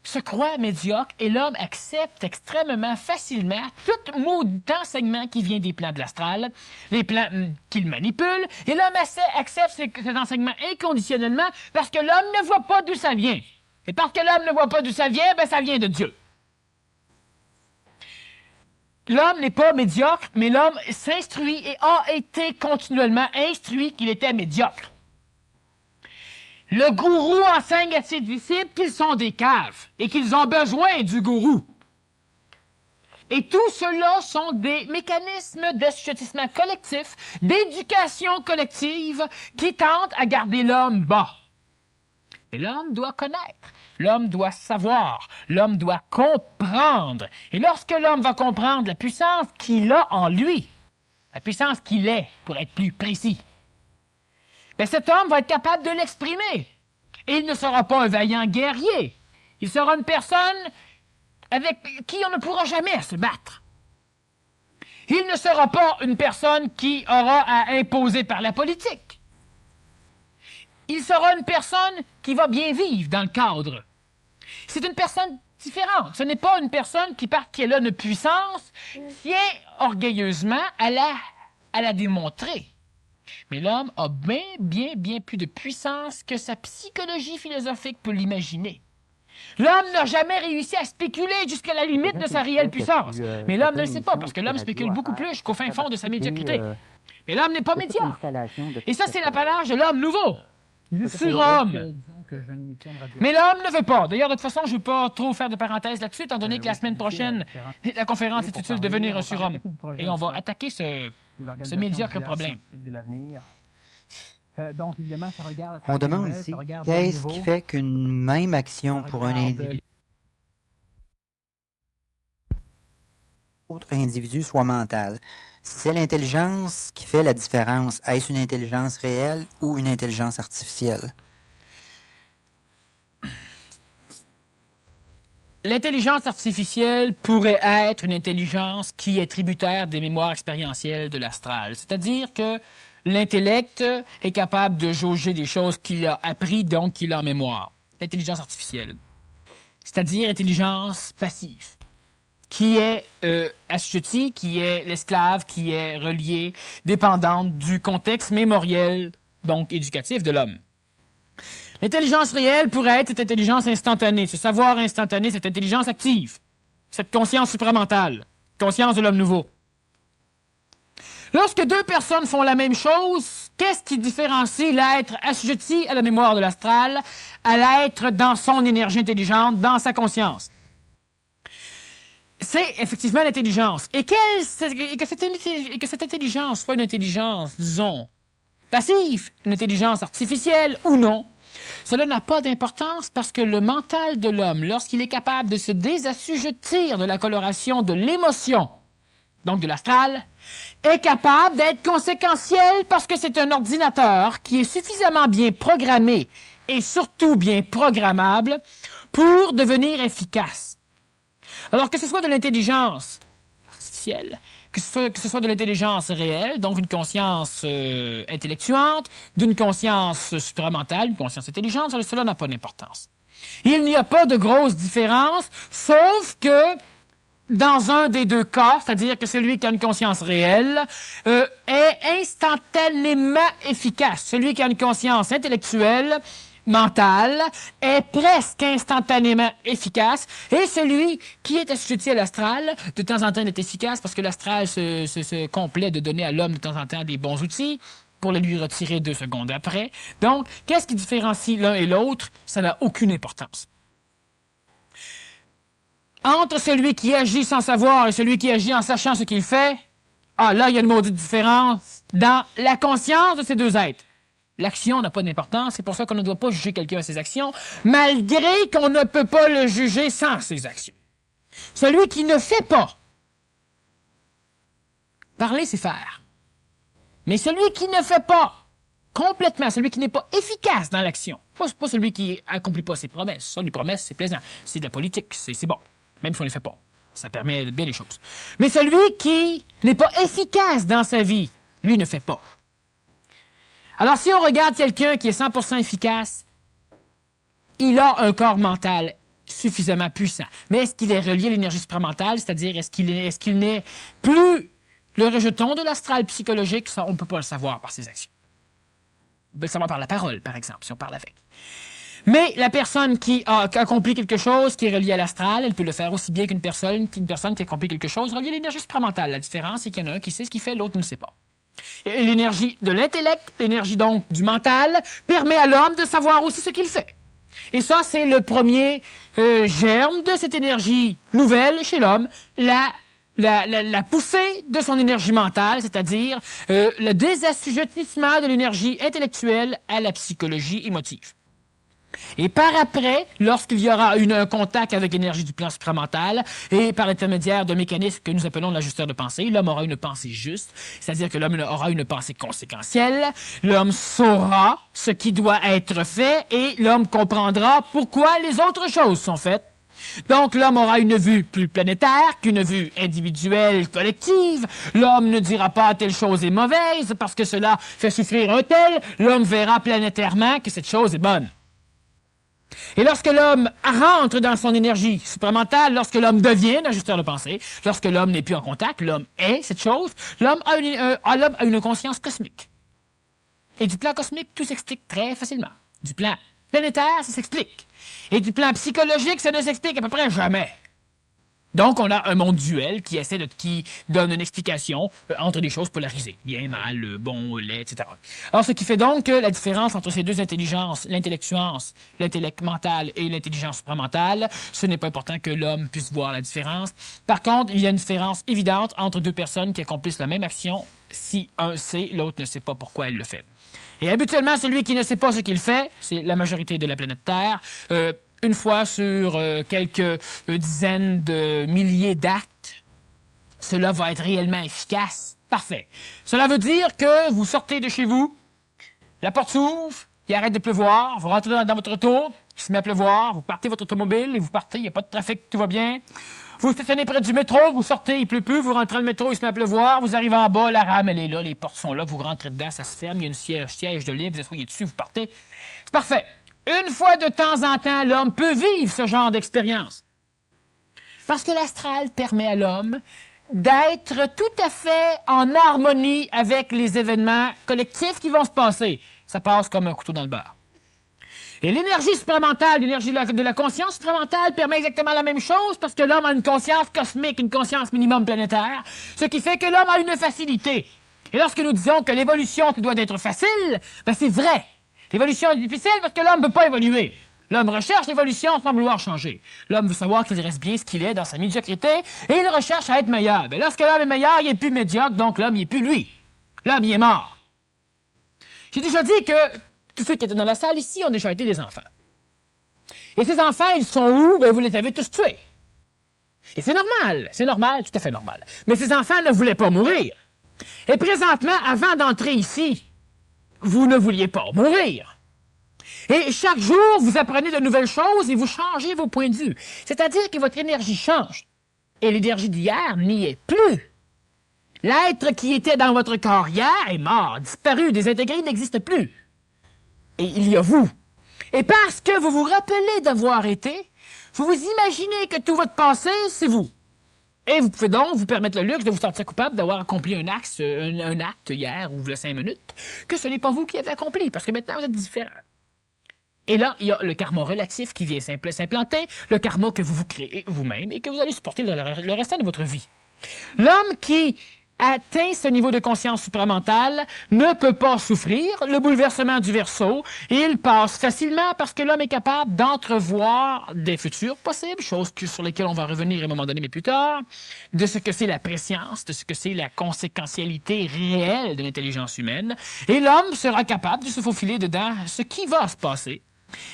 se croit médiocre et l'homme accepte extrêmement facilement tout maudit enseignement qui vient des plans de l'astral, les plans qu'il manipule, et l'homme accepte cet enseignement inconditionnellement parce que l'homme ne voit pas d'où ça vient. Et parce que l'homme ne voit pas d'où ça vient, ben ça vient de Dieu. L'homme n'est pas médiocre, mais l'homme s'instruit et a été continuellement instruit qu'il était médiocre. Le gourou enseigne à ses disciples qu'ils sont des caves et qu'ils ont besoin du gourou. Et tout cela sont des mécanismes d'assujettissement collectif, d'éducation collective qui tentent à garder l'homme bas. Et l'homme doit connaître. L'homme doit savoir, l'homme doit comprendre. Et lorsque l'homme va comprendre la puissance qu'il a en lui, la puissance qu'il est, pour être plus précis, bien, cet homme va être capable de l'exprimer. Et il ne sera pas un vaillant guerrier. Il sera une personne avec qui on ne pourra jamais se battre. Il ne sera pas une personne qui aura à imposer par la politique. Il sera une personne qui va bien vivre dans le cadre. C'est une personne différente. Ce n'est pas une personne qui, parce qu'elle a une puissance, tient orgueilleusement à la démontrer. Mais l'homme a bien plus de puissance que sa psychologie philosophique peut l'imaginer. L'homme n'a jamais réussi à spéculer jusqu'à la limite de sa réelle puissance. Mais l'homme ne le sait pas, parce que l'homme spécule beaucoup plus jusqu'au fin fond de sa médiocrité. Mais l'homme n'est pas médiocre. Et ça, c'est l'apanage de l'homme nouveau. Du surhomme. Mais l'homme ne veut pas. D'ailleurs, de toute façon, je ne veux pas trop faire de parenthèse là-dessus, étant donné que la semaine prochaine, la conférence intitule Devenir un surhomme. Et on va attaquer ce médiocre problème. Donc, évidemment, ça regarde... On demande ici, qu'est-ce qui fait qu'une même action pour un autre individu soit mentale? Si c'est l'intelligence qui fait la différence, est-ce une intelligence réelle ou une intelligence artificielle? L'intelligence artificielle pourrait être une intelligence qui est tributaire des mémoires expérientielles de l'astral. C'est-à-dire que l'intellect est capable de jauger des choses qu'il a appris, donc qu'il a en mémoire. L'intelligence artificielle. C'est-à-dire intelligence passive, qui est assujettie, qui est l'esclave, qui est reliée, dépendante du contexte mémoriel, donc éducatif de l'homme. L'intelligence réelle pourrait être cette intelligence instantanée, ce savoir instantané, cette intelligence active, cette conscience supramentale, conscience de l'homme nouveau. Lorsque deux personnes font la même chose, qu'est-ce qui différencie l'être assujetti à la mémoire de l'astral à l'être dans son énergie intelligente, dans sa conscience? C'est effectivement l'intelligence. Et que cette intelligence soit une intelligence, disons, passive, une intelligence artificielle ou non, cela n'a pas d'importance parce que le mental de l'homme, lorsqu'il est capable de se désassujettir de la coloration de l'émotion, donc de l'astral, est capable d'être conséquentiel parce que c'est un ordinateur qui est suffisamment bien programmé et surtout bien programmable pour devenir efficace. Alors que ce soit de l'intelligence artificielle, que ce soit de l'intelligence réelle, donc une conscience intellectuante, d'une conscience supramentale, une conscience intelligente, cela n'a pas d'importance. Il n'y a pas de grosse différence, sauf que dans un des deux cas, c'est-à-dire que celui qui a une conscience réelle est instantanément efficace. Celui qui a une conscience intellectuelle, mentale, est presque instantanément efficace. Et celui qui est assujetti à l'astral, de temps en temps, est efficace parce que l'astral se complaît de donner à l'homme de temps en temps des bons outils pour les lui retirer 2 secondes après. Donc, qu'est-ce qui différencie l'un et l'autre? Ça n'a aucune importance. Entre celui qui agit sans savoir et celui qui agit en sachant ce qu'il fait, là, il y a une maudite différence dans la conscience de ces deux êtres. L'action n'a pas d'importance, c'est pour ça qu'on ne doit pas juger quelqu'un à ses actions, malgré qu'on ne peut pas le juger sans ses actions. Celui qui ne fait pas, parler, c'est faire. Mais celui qui ne fait pas complètement, celui qui n'est pas efficace dans l'action, pas celui qui accomplit pas ses promesses. Ça, les promesses, c'est plaisant. C'est de la politique, c'est bon. Même si on ne les fait pas. Ça permet de bien les choses. Mais celui qui n'est pas efficace dans sa vie, lui ne fait pas. Alors, si on regarde quelqu'un qui est 100% efficace, il a un corps mental suffisamment puissant. Mais est-ce qu'il est relié à l'énergie supramentale? C'est-à-dire, est-ce qu'il n'est plus le rejeton de l'astral psychologique? Ça, on ne peut pas le savoir par ses actions. On peut le savoir par la parole, par exemple, si on parle avec. Mais la personne qui a accompli quelque chose qui est reliée à l'astral, elle peut le faire aussi bien qu'une personne qui accomplit quelque chose reliée à l'énergie supramentale. La différence, c'est qu'il y en a un qui sait ce qu'il fait, l'autre ne sait pas. Et l'énergie de l'intellect, l'énergie donc du mental, permet à l'homme de savoir aussi ce qu'il fait. Et ça, c'est le premier germe de cette énergie nouvelle chez l'homme, la poussée de son énergie mentale, c'est-à-dire le désassujettissement de l'énergie intellectuelle à la psychologie émotive. Et par après, lorsqu'il y aura un contact avec l'énergie du plan supramental et par l'intermédiaire d'un mécanisme que nous appelons l'ajusteur de pensée, l'homme aura une pensée juste, c'est-à-dire que l'homme aura une pensée conséquentielle, l'homme saura ce qui doit être fait et l'homme comprendra pourquoi les autres choses sont faites Donc, l'homme aura une vue plus planétaire qu'une vue individuelle, collective. L'homme ne dira pas telle chose est mauvaise parce que cela fait souffrir un tel. L'homme verra planétairement que cette chose est bonne. Et lorsque l'homme rentre dans son énergie supramentale, lorsque l'homme devient un ajusteur de pensée, lorsque l'homme n'est plus en contact, l'homme est cette chose, l'homme a une conscience cosmique. Et du plan cosmique, tout s'explique très facilement. Du plan planétaire, ça s'explique. Et du plan psychologique, ça ne s'explique à peu près jamais. Donc, on a un monde duel qui donne une explication entre des choses polarisées. Bien, mal, bon, laid, etc. Alors, ce qui fait donc que la différence entre ces deux intelligences, l'intellect mental et l'intelligence supramentale, ce n'est pas important que l'homme puisse voir la différence. Par contre, il y a une différence évidente entre deux personnes qui accomplissent la même action si un sait, l'autre ne sait pas pourquoi elle le fait. Et habituellement, celui qui ne sait pas ce qu'il fait, c'est la majorité de la planète Terre, une fois sur quelques dizaines de milliers d'actes, cela va être réellement efficace. Parfait. Cela veut dire que vous sortez de chez vous, la porte s'ouvre, il arrête de pleuvoir, vous rentrez dans votre auto, il se met à pleuvoir, vous partez votre automobile et vous partez, il n'y a pas de trafic, tout va bien. Vous stationnez près du métro, vous sortez, il pleut plus, vous rentrez dans le métro, il se met à pleuvoir, vous arrivez en bas, la rame, elle est là, les portes sont là, vous rentrez dedans, ça se ferme, il y a une siège de libre, vous asseyez dessus, vous partez. C'est parfait. Une fois de temps en temps, l'homme peut vivre ce genre d'expérience. Parce que l'astral permet à l'homme d'être tout à fait en harmonie avec les événements collectifs qui vont se passer. Ça passe comme un couteau dans le beurre. Et l'énergie supramentale, l'énergie de la conscience supramentale permet exactement la même chose parce que l'homme a une conscience cosmique, une conscience minimum planétaire, ce qui fait que l'homme a une facilité. Et lorsque nous disons que l'évolution doit être facile, ben c'est vrai. L'évolution est difficile parce que l'homme ne peut pas évoluer. L'homme recherche l'évolution sans vouloir changer. L'homme veut savoir qu'il reste bien ce qu'il est dans sa médiocrité et il recherche à être meilleur. Mais lorsque l'homme est meilleur, il n'est plus médiocre, donc l'homme, il n'est plus lui. L'homme, il est mort. J'ai déjà dit que tous ceux qui étaient dans la salle ici ont déjà été des enfants. Et ces enfants, ils sont où? Ben, vous les avez tous tués. Et c'est normal, tout à fait normal. Mais ces enfants ne voulaient pas mourir. Et présentement, avant d'entrer ici, vous ne vouliez pas mourir. Et chaque jour, vous apprenez de nouvelles choses et vous changez vos points de vue. C'est-à-dire que votre énergie change. Et l'énergie d'hier n'y est plus. L'être qui était dans votre corps hier est mort, disparu, désintégré, n'existe plus. Et il y a vous. Et parce que vous vous rappelez d'avoir été, vous vous imaginez que tout votre passé, c'est vous. Et vous pouvez donc vous permettre le luxe de vous sentir coupable d'avoir accompli un acte hier ou il y a 5 minutes, que ce n'est pas vous qui avez accompli, parce que maintenant vous êtes différent. Et là, il y a le karma relatif qui vient s'implanter, le karma que vous vous créez vous-même et que vous allez supporter le restant de votre vie. L'homme qui atteint ce niveau de conscience supramentale ne peut pas souffrir le bouleversement du Verseau et il passe facilement parce que l'homme est capable d'entrevoir des futurs possibles, choses sur lesquelles on va revenir à un moment donné, mais plus tard, de ce que c'est la préscience, de ce que c'est la conséquentialité réelle de l'intelligence humaine. Et l'homme sera capable de se faufiler dedans ce qui va se passer.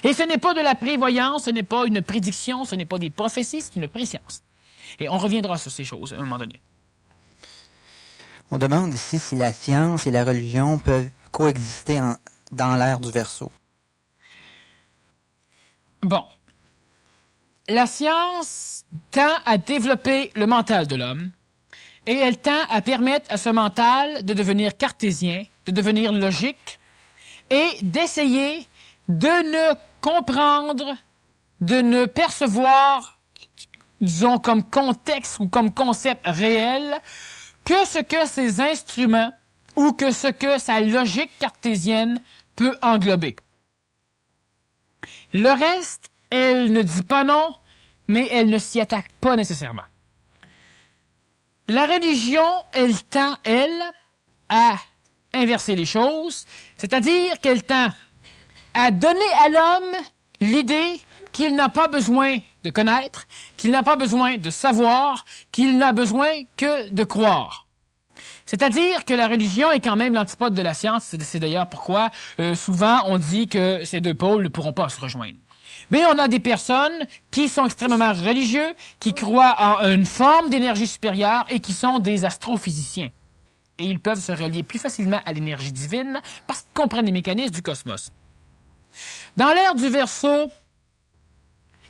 Et ce n'est pas de la prévoyance, ce n'est pas une prédiction, ce n'est pas des prophéties, c'est une préscience. Et on reviendra sur ces choses à un moment donné. On demande ici si la science et la religion peuvent coexister dans l'ère du Verseau. Bon. La science tend à développer le mental de l'homme et elle tend à permettre à ce mental de devenir cartésien, de devenir logique et d'essayer de ne comprendre, de ne percevoir, disons, comme contexte ou comme concept réel que ce que ces instruments ou que ce que sa logique cartésienne peut englober. Le reste, elle ne dit pas non, mais elle ne s'y attaque pas nécessairement. La religion, elle tend, elle, à inverser les choses, c'est-à-dire qu'elle tend à donner à l'homme l'idée qu'il n'a pas besoin de connaître, qu'il n'a pas besoin de savoir, qu'il n'a besoin que de croire. C'est-à-dire que la religion est quand même l'antipode de la science. C'est d'ailleurs pourquoi souvent on dit que ces deux pôles ne pourront pas se rejoindre. Mais on a des personnes qui sont extrêmement religieux, qui croient en une forme d'énergie supérieure et qui sont des astrophysiciens. Et ils peuvent se relier plus facilement à l'énergie divine parce qu'ils comprennent les mécanismes du cosmos. Dans l'ère du Verseau,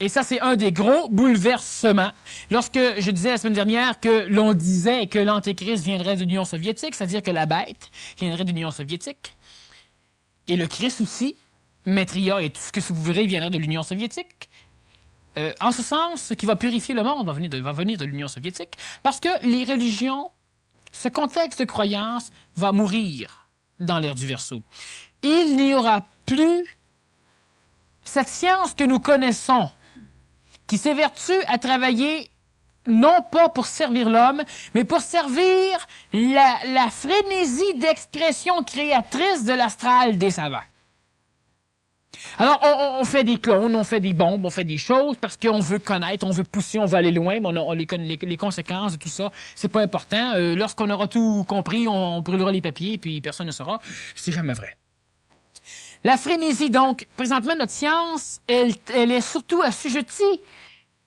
Et ça, c'est un des gros bouleversements. Lorsque je disais la semaine dernière que l'on disait que l'Antéchrist viendrait de l'Union soviétique, c'est-à-dire que la bête viendrait de l'Union soviétique, et le Christ aussi, Maitreya et tout ce que vous verrez viendrait de l'Union soviétique. En ce sens, ce qui va purifier le monde va venir de l'Union soviétique, parce que les religions, ce contexte de croyance va mourir dans l'ère du Verseau. Il n'y aura plus cette science que nous connaissons, qui s'évertue à travailler non pas pour servir l'homme, mais pour servir la frénésie d'expression créatrice de l'astral des savants. Alors, on fait des clones, on fait des bombes, on fait des choses parce qu'on veut connaître, on veut pousser, on veut aller loin, mais on les connaît, les conséquences de tout ça, c'est pas important. Lorsqu'on aura tout compris, on brûlera les papiers, puis personne ne saura. C'est jamais vrai. La frénésie, donc, présentement, notre science, elle est surtout assujettie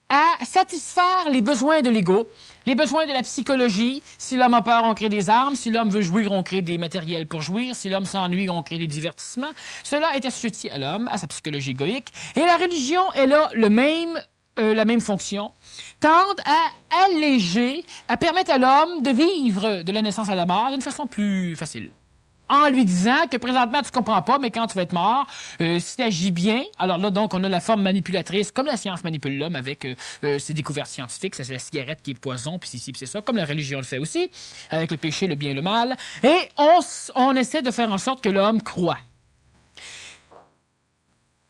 à satisfaire les besoins de l'ego, les besoins de la psychologie. Si l'homme a peur, on crée des armes. Si l'homme veut jouir, on crée des matériels pour jouir. Si l'homme s'ennuie, on crée des divertissements. Cela est assujetti à l'homme, à sa psychologie égoïque. Et la religion, elle a la même fonction, tend à alléger, à permettre à l'homme de vivre de la naissance à la mort d'une façon plus facile. En lui disant que présentement, tu comprends pas, mais quand tu vas être mort, si tu agis bien, alors là, donc, on a la forme manipulatrice, comme la science manipule l'homme avec ses découvertes scientifiques, c'est la cigarette qui est poison, puis c'est ça, comme la religion le fait aussi, avec le péché, le bien et le mal. Et on essaie de faire en sorte que l'homme croit.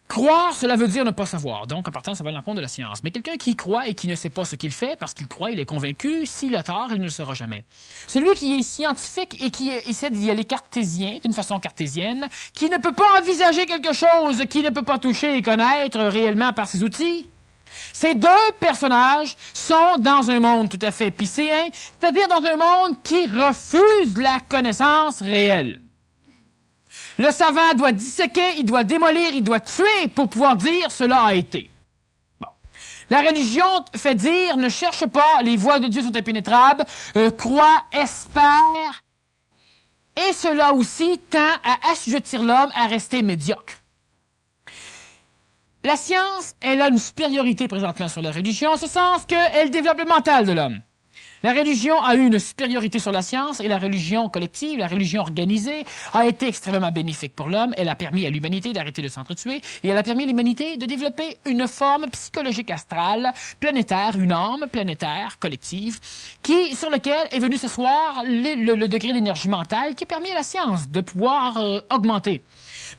Croire, cela veut dire ne pas savoir. Donc, en partant, ça va à l'encontre de la science. Mais quelqu'un qui croit et qui ne sait pas ce qu'il fait, parce qu'il croit, il est convaincu, s'il a tort, il ne le saura jamais. Celui qui est scientifique et qui essaie d'y aller cartésien, d'une façon cartésienne, qui ne peut pas envisager quelque chose, qui ne peut pas toucher et connaître réellement par ses outils, ces deux personnages sont dans un monde tout à fait épicéen, c'est-à-dire dans un monde qui refuse la connaissance réelle. Le savant doit disséquer, il doit démolir, il doit tuer pour pouvoir dire « cela a été ». Bon. La religion fait dire « ne cherche pas, les voies de Dieu sont impénétrables, crois, espère ». Et cela aussi tend à assujettir l'homme à rester médiocre. La science, elle a une supériorité présentement sur la religion, en ce sens qu'elle développe le mental de l'homme. La religion a eu une supériorité sur la science et la religion collective, la religion organisée, a été extrêmement bénéfique pour l'homme. Elle a permis à l'humanité d'arrêter de s'entretuer et elle a permis à l'humanité de développer une forme psychologique astrale, planétaire, une âme planétaire, collective, sur laquelle est venu s'asseoir le degré d'énergie mentale qui a permis à la science de pouvoir augmenter.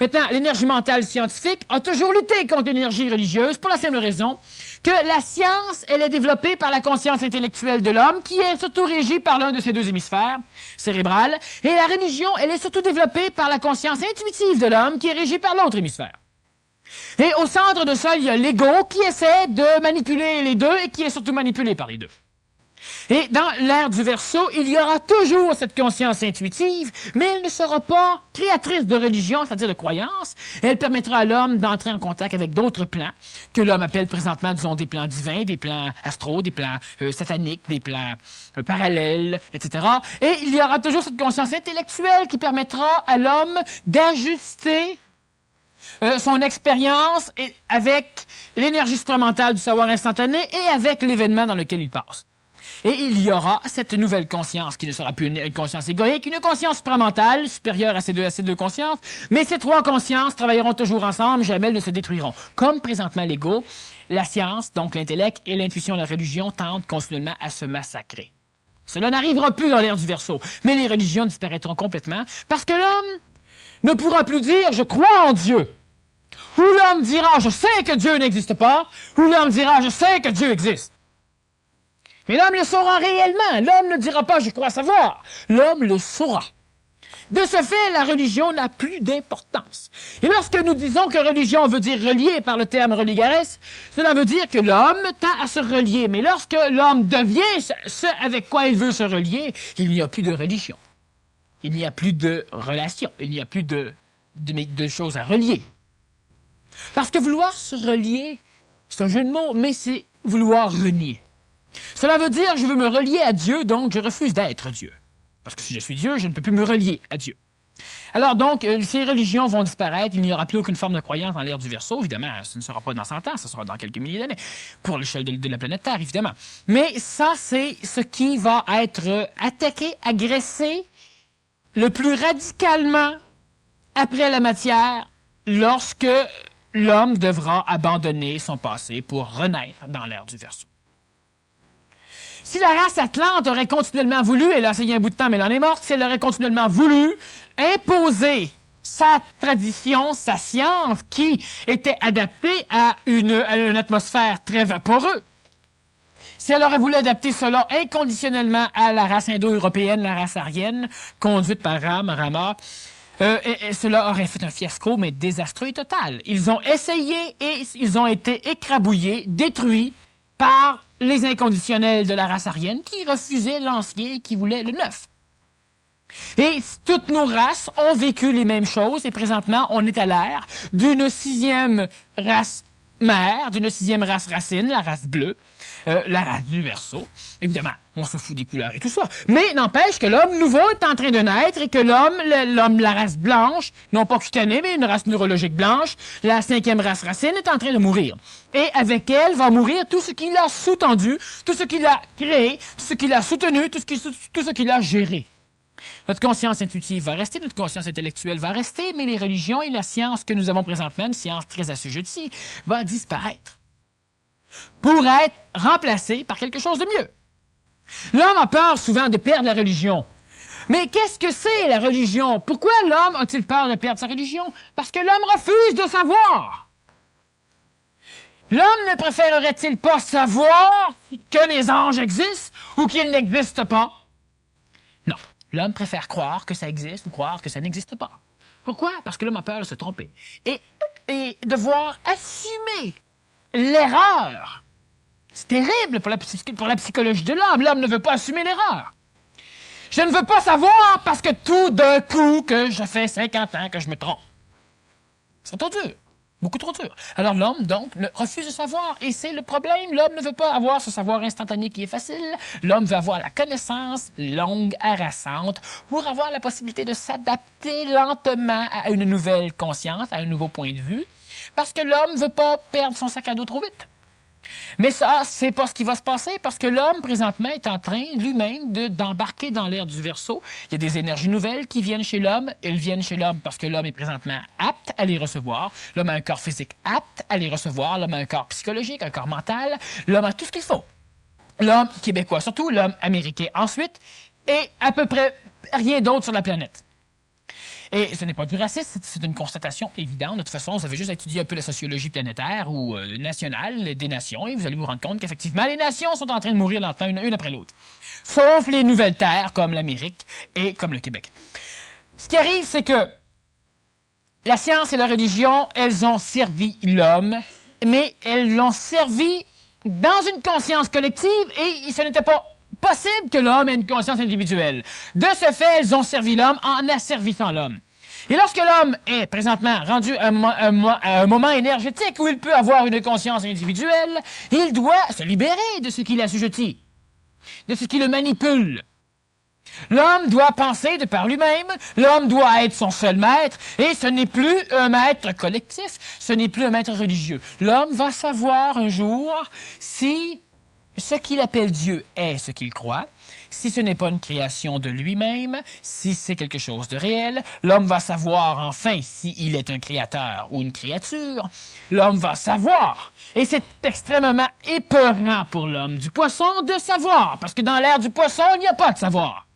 Maintenant, l'énergie mentale scientifique a toujours lutté contre l'énergie religieuse pour la simple raison que la science, elle est développée par la conscience intellectuelle de l'homme, qui est surtout régie par l'un de ces deux hémisphères cérébral, et la religion, elle est surtout développée par la conscience intuitive de l'homme, qui est régie par l'autre hémisphère. Et au centre de ça, il y a l'ego qui essaie de manipuler les deux et qui est surtout manipulé par les deux. Et dans l'ère du Verseau, il y aura toujours cette conscience intuitive, mais elle ne sera pas créatrice de religion, c'est-à-dire de croyance. Elle permettra à l'homme d'entrer en contact avec d'autres plans, que l'homme appelle présentement, disons, des plans divins, des plans astraux, des plans sataniques, des plans parallèles, etc. Et il y aura toujours cette conscience intellectuelle qui permettra à l'homme d'ajuster son expérience avec l'énergie supramentale du savoir instantané et avec l'événement dans lequel il passe. Et il y aura cette nouvelle conscience qui ne sera plus une conscience égoïque, une conscience supramentale supérieure à ces deux consciences, mais ces trois consciences travailleront toujours ensemble, jamais elles ne se détruiront. Comme présentement l'ego, la science, donc l'intellect et l'intuition de la religion tentent continuellement à se massacrer. Cela n'arrivera plus dans l'ère du Verseau, mais les religions disparaîtront complètement parce que l'homme ne pourra plus dire « je crois en Dieu ». Ou l'homme dira « je sais que Dieu n'existe pas », ou l'homme dira « je sais que Dieu existe ». Mais l'homme le saura réellement. L'homme ne dira pas « je crois savoir ». L'homme le saura. De ce fait, la religion n'a plus d'importance. Et lorsque nous disons que religion veut dire relier par le terme religares, cela veut dire que l'homme tend à se relier. Mais lorsque l'homme devient ce avec quoi il veut se relier, il n'y a plus de religion. Il n'y a plus de relation. Il n'y a plus de choses à relier. Parce que vouloir se relier, c'est un jeu de mots, mais c'est vouloir renier. Cela veut dire que je veux me relier à Dieu, donc je refuse d'être Dieu. Parce que si je suis Dieu, je ne peux plus me relier à Dieu. Alors donc, ces religions vont disparaître, il n'y aura plus aucune forme de croyance dans l'ère du Verseau, évidemment, ce ne sera pas dans 100 ans, ce sera dans quelques milliers d'années, pour l'échelle de la planète Terre, évidemment. Mais ça, c'est ce qui va être attaqué, agressé le plus radicalement après la matière lorsque l'homme devra abandonner son passé pour renaître dans l'ère du Verseau. Si la race Atlante aurait continuellement voulu, elle a essayé un bout de temps, mais elle en est morte, si elle aurait continuellement voulu imposer sa tradition, sa science, qui était adaptée à une atmosphère très vaporeuse, si elle aurait voulu adapter cela inconditionnellement à la race indo-européenne, la race aryenne, conduite par Rama, et cela aurait fait un fiasco, mais désastreux et total. Ils ont essayé et ils ont été écrabouillés, détruits par les inconditionnels de la race aryenne qui refusaient l'ancien et qui voulaient le neuf. Et toutes nos races ont vécu les mêmes choses et présentement, on est à l'ère d'une 6e race mère, d'une 6e race racine, la race bleue, la race du Verseau. Évidemment, on se fout des couleurs et tout ça. Mais n'empêche que l'homme nouveau est en train de naître et que l'homme, la race blanche, non pas cutanée, mais une race neurologique blanche, la 5e race racine, est en train de mourir. Et avec elle va mourir tout ce qu'il a sous-tendu, tout ce qu'il a créé, tout ce qu'il a soutenu, tout ce qu'il a géré. Notre conscience intuitive va rester, notre conscience intellectuelle va rester, mais les religions et la science que nous avons présentement, une science très assujettie, va disparaître pour être remplacée par quelque chose de mieux. L'homme a peur souvent de perdre la religion. Mais qu'est-ce que c'est la religion? Pourquoi l'homme a-t-il peur de perdre sa religion? Parce que l'homme refuse de savoir. L'homme ne préférerait-il pas savoir que les anges existent ou qu'ils n'existent pas? Non. L'homme préfère croire que ça existe ou croire que ça n'existe pas. Pourquoi? Parce que l'homme a peur de se tromper. Et devoir assumer l'erreur. C'est terrible pour la psychologie de l'homme. L'homme ne veut pas assumer l'erreur. Je ne veux pas savoir parce que tout d'un coup que je fais 50 ans que je me trompe. C'est trop dur. Beaucoup trop dur. Alors l'homme, donc, refuse de savoir. Et c'est le problème. L'homme ne veut pas avoir ce savoir instantané qui est facile. L'homme veut avoir la connaissance longue, harassante, pour avoir la possibilité de s'adapter lentement à une nouvelle conscience, à un nouveau point de vue. Parce que l'homme ne veut pas perdre son sac à dos trop vite. Mais ça, c'est pas ce qui va se passer parce que l'homme, présentement, est en train lui-même d'embarquer dans l'ère du Verseau. Il y a des énergies nouvelles qui viennent chez l'homme. Elles viennent chez l'homme parce que l'homme est présentement apte à les recevoir. L'homme a un corps physique apte à les recevoir. L'homme a un corps psychologique, un corps mental. L'homme a tout ce qu'il faut. L'homme québécois, surtout l'homme américain ensuite, et à peu près rien d'autre sur la planète. Et ce n'est pas du racisme, c'est une constatation évidente. De toute façon, vous avez juste à étudier un peu la sociologie planétaire ou nationale des nations et vous allez vous rendre compte qu'effectivement, les nations sont en train de mourir lentement une après l'autre. Sauf les nouvelles terres comme l'Amérique et comme le Québec. Ce qui arrive, c'est que la science et la religion, elles ont servi l'homme, mais elles l'ont servi dans une conscience collective et ce n'était pas possible que l'homme ait une conscience individuelle. De ce fait, elles ont servi l'homme en asservissant l'homme. Et lorsque l'homme est présentement rendu à un moment énergétique où il peut avoir une conscience individuelle, il doit se libérer de ce qui l'assujettit, de ce qui le manipule. L'homme doit penser de par lui-même, l'homme doit être son seul maître, et ce n'est plus un maître collectif, ce n'est plus un maître religieux. L'homme va savoir un jour si ce qu'il appelle Dieu est ce qu'il croit, si ce n'est pas une création de lui-même, si c'est quelque chose de réel, l'homme va savoir enfin s'il est un créateur ou une créature. L'homme va savoir. Et c'est extrêmement épeurant pour l'homme du poisson de savoir, parce que dans l'ère du poisson, il n'y a pas de savoir.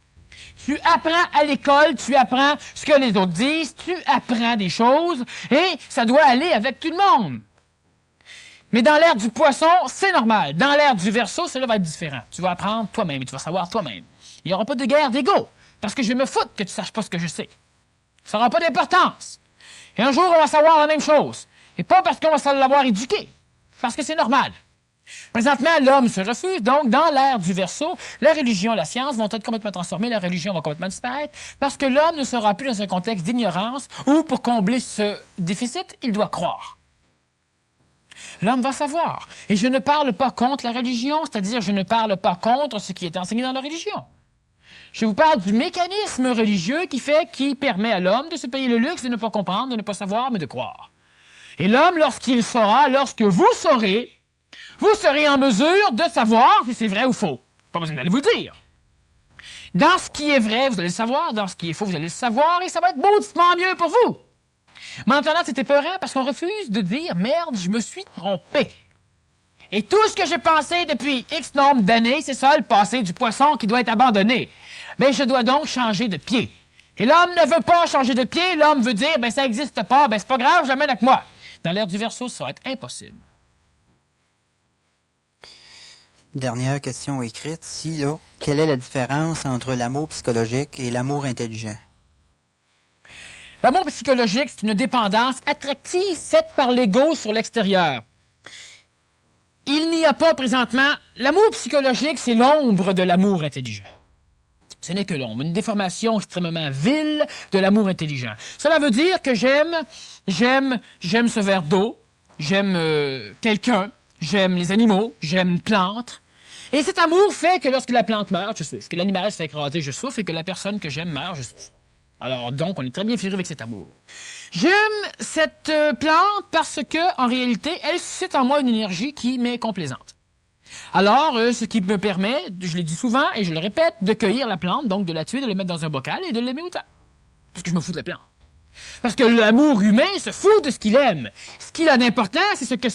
Tu apprends à l'école, tu apprends ce que les autres disent, tu apprends des choses, et ça doit aller avec tout le monde. Mais dans l'ère du poisson, c'est normal. Dans l'ère du Verseau, cela va être différent. Tu vas apprendre toi-même et tu vas savoir toi-même. Il n'y aura pas de guerre d'ego, parce que je vais me foutre que tu ne saches pas ce que je sais. Ça n'aura pas d'importance. Et un jour, on va savoir la même chose. Et pas parce qu'on va l'avoir éduqué, parce que c'est normal. Présentement, l'homme se refuse, donc dans l'ère du Verseau, la religion et la science vont être complètement transformées, la religion va complètement disparaître, parce que l'homme ne sera plus dans un contexte d'ignorance où, pour combler ce déficit, il doit croire. L'homme va savoir. Et je ne parle pas contre la religion, c'est-à-dire je ne parle pas contre ce qui est enseigné dans la religion. Je vous parle du mécanisme religieux qui permet à l'homme de se payer le luxe de ne pas comprendre, de ne pas savoir, mais de croire. Et l'homme, lorsqu'il saura, lorsque vous saurez, vous serez en mesure de savoir si c'est vrai ou faux. Pas besoin d'aller vous le dire. Dans ce qui est vrai, vous allez le savoir. Dans ce qui est faux, vous allez le savoir. Et ça va être mauditement mieux pour vous. Maintenant, c'est épeurant parce qu'on refuse de dire « Merde, je me suis trompé ». Et tout ce que j'ai pensé depuis X nombre d'années, c'est ça, le passé du poisson qui doit être abandonné. Mais je dois donc changer de pied. Et l'homme ne veut pas changer de pied. L'homme veut dire « Ben, ça n'existe pas. Ben, c'est pas grave, je l'amène avec moi ». Dans l'ère du Verseau, ça va être impossible. Dernière question écrite. Quelle est la différence entre l'amour psychologique et l'amour intelligent? L'amour psychologique, c'est une dépendance attractive faite par l'ego sur l'extérieur. Il n'y a pas présentement... L'amour psychologique, c'est l'ombre de l'amour intelligent. Ce n'est que l'ombre, une déformation extrêmement vile de l'amour intelligent. Cela veut dire que j'aime ce verre d'eau, j'aime quelqu'un, j'aime les animaux, j'aime une plante. Et cet amour fait que lorsque la plante meurt, je souffre. Que l'animal se fait écraser, je souffre. Et que la personne que j'aime meurt, je souffre. Alors donc, on est très bien féru avec cet amour. J'aime cette plante parce que, en réalité, elle suscite en moi une énergie qui m'est complaisante. Alors, ce qui me permet, je l'ai dit souvent et je le répète, de cueillir la plante, donc de la tuer, de la mettre dans un bocal et de l'aimer autant. Parce que je me fous de la plante. Parce que l'amour humain se fout de ce qu'il aime. Ce qu'il a d'important, c'est ce qui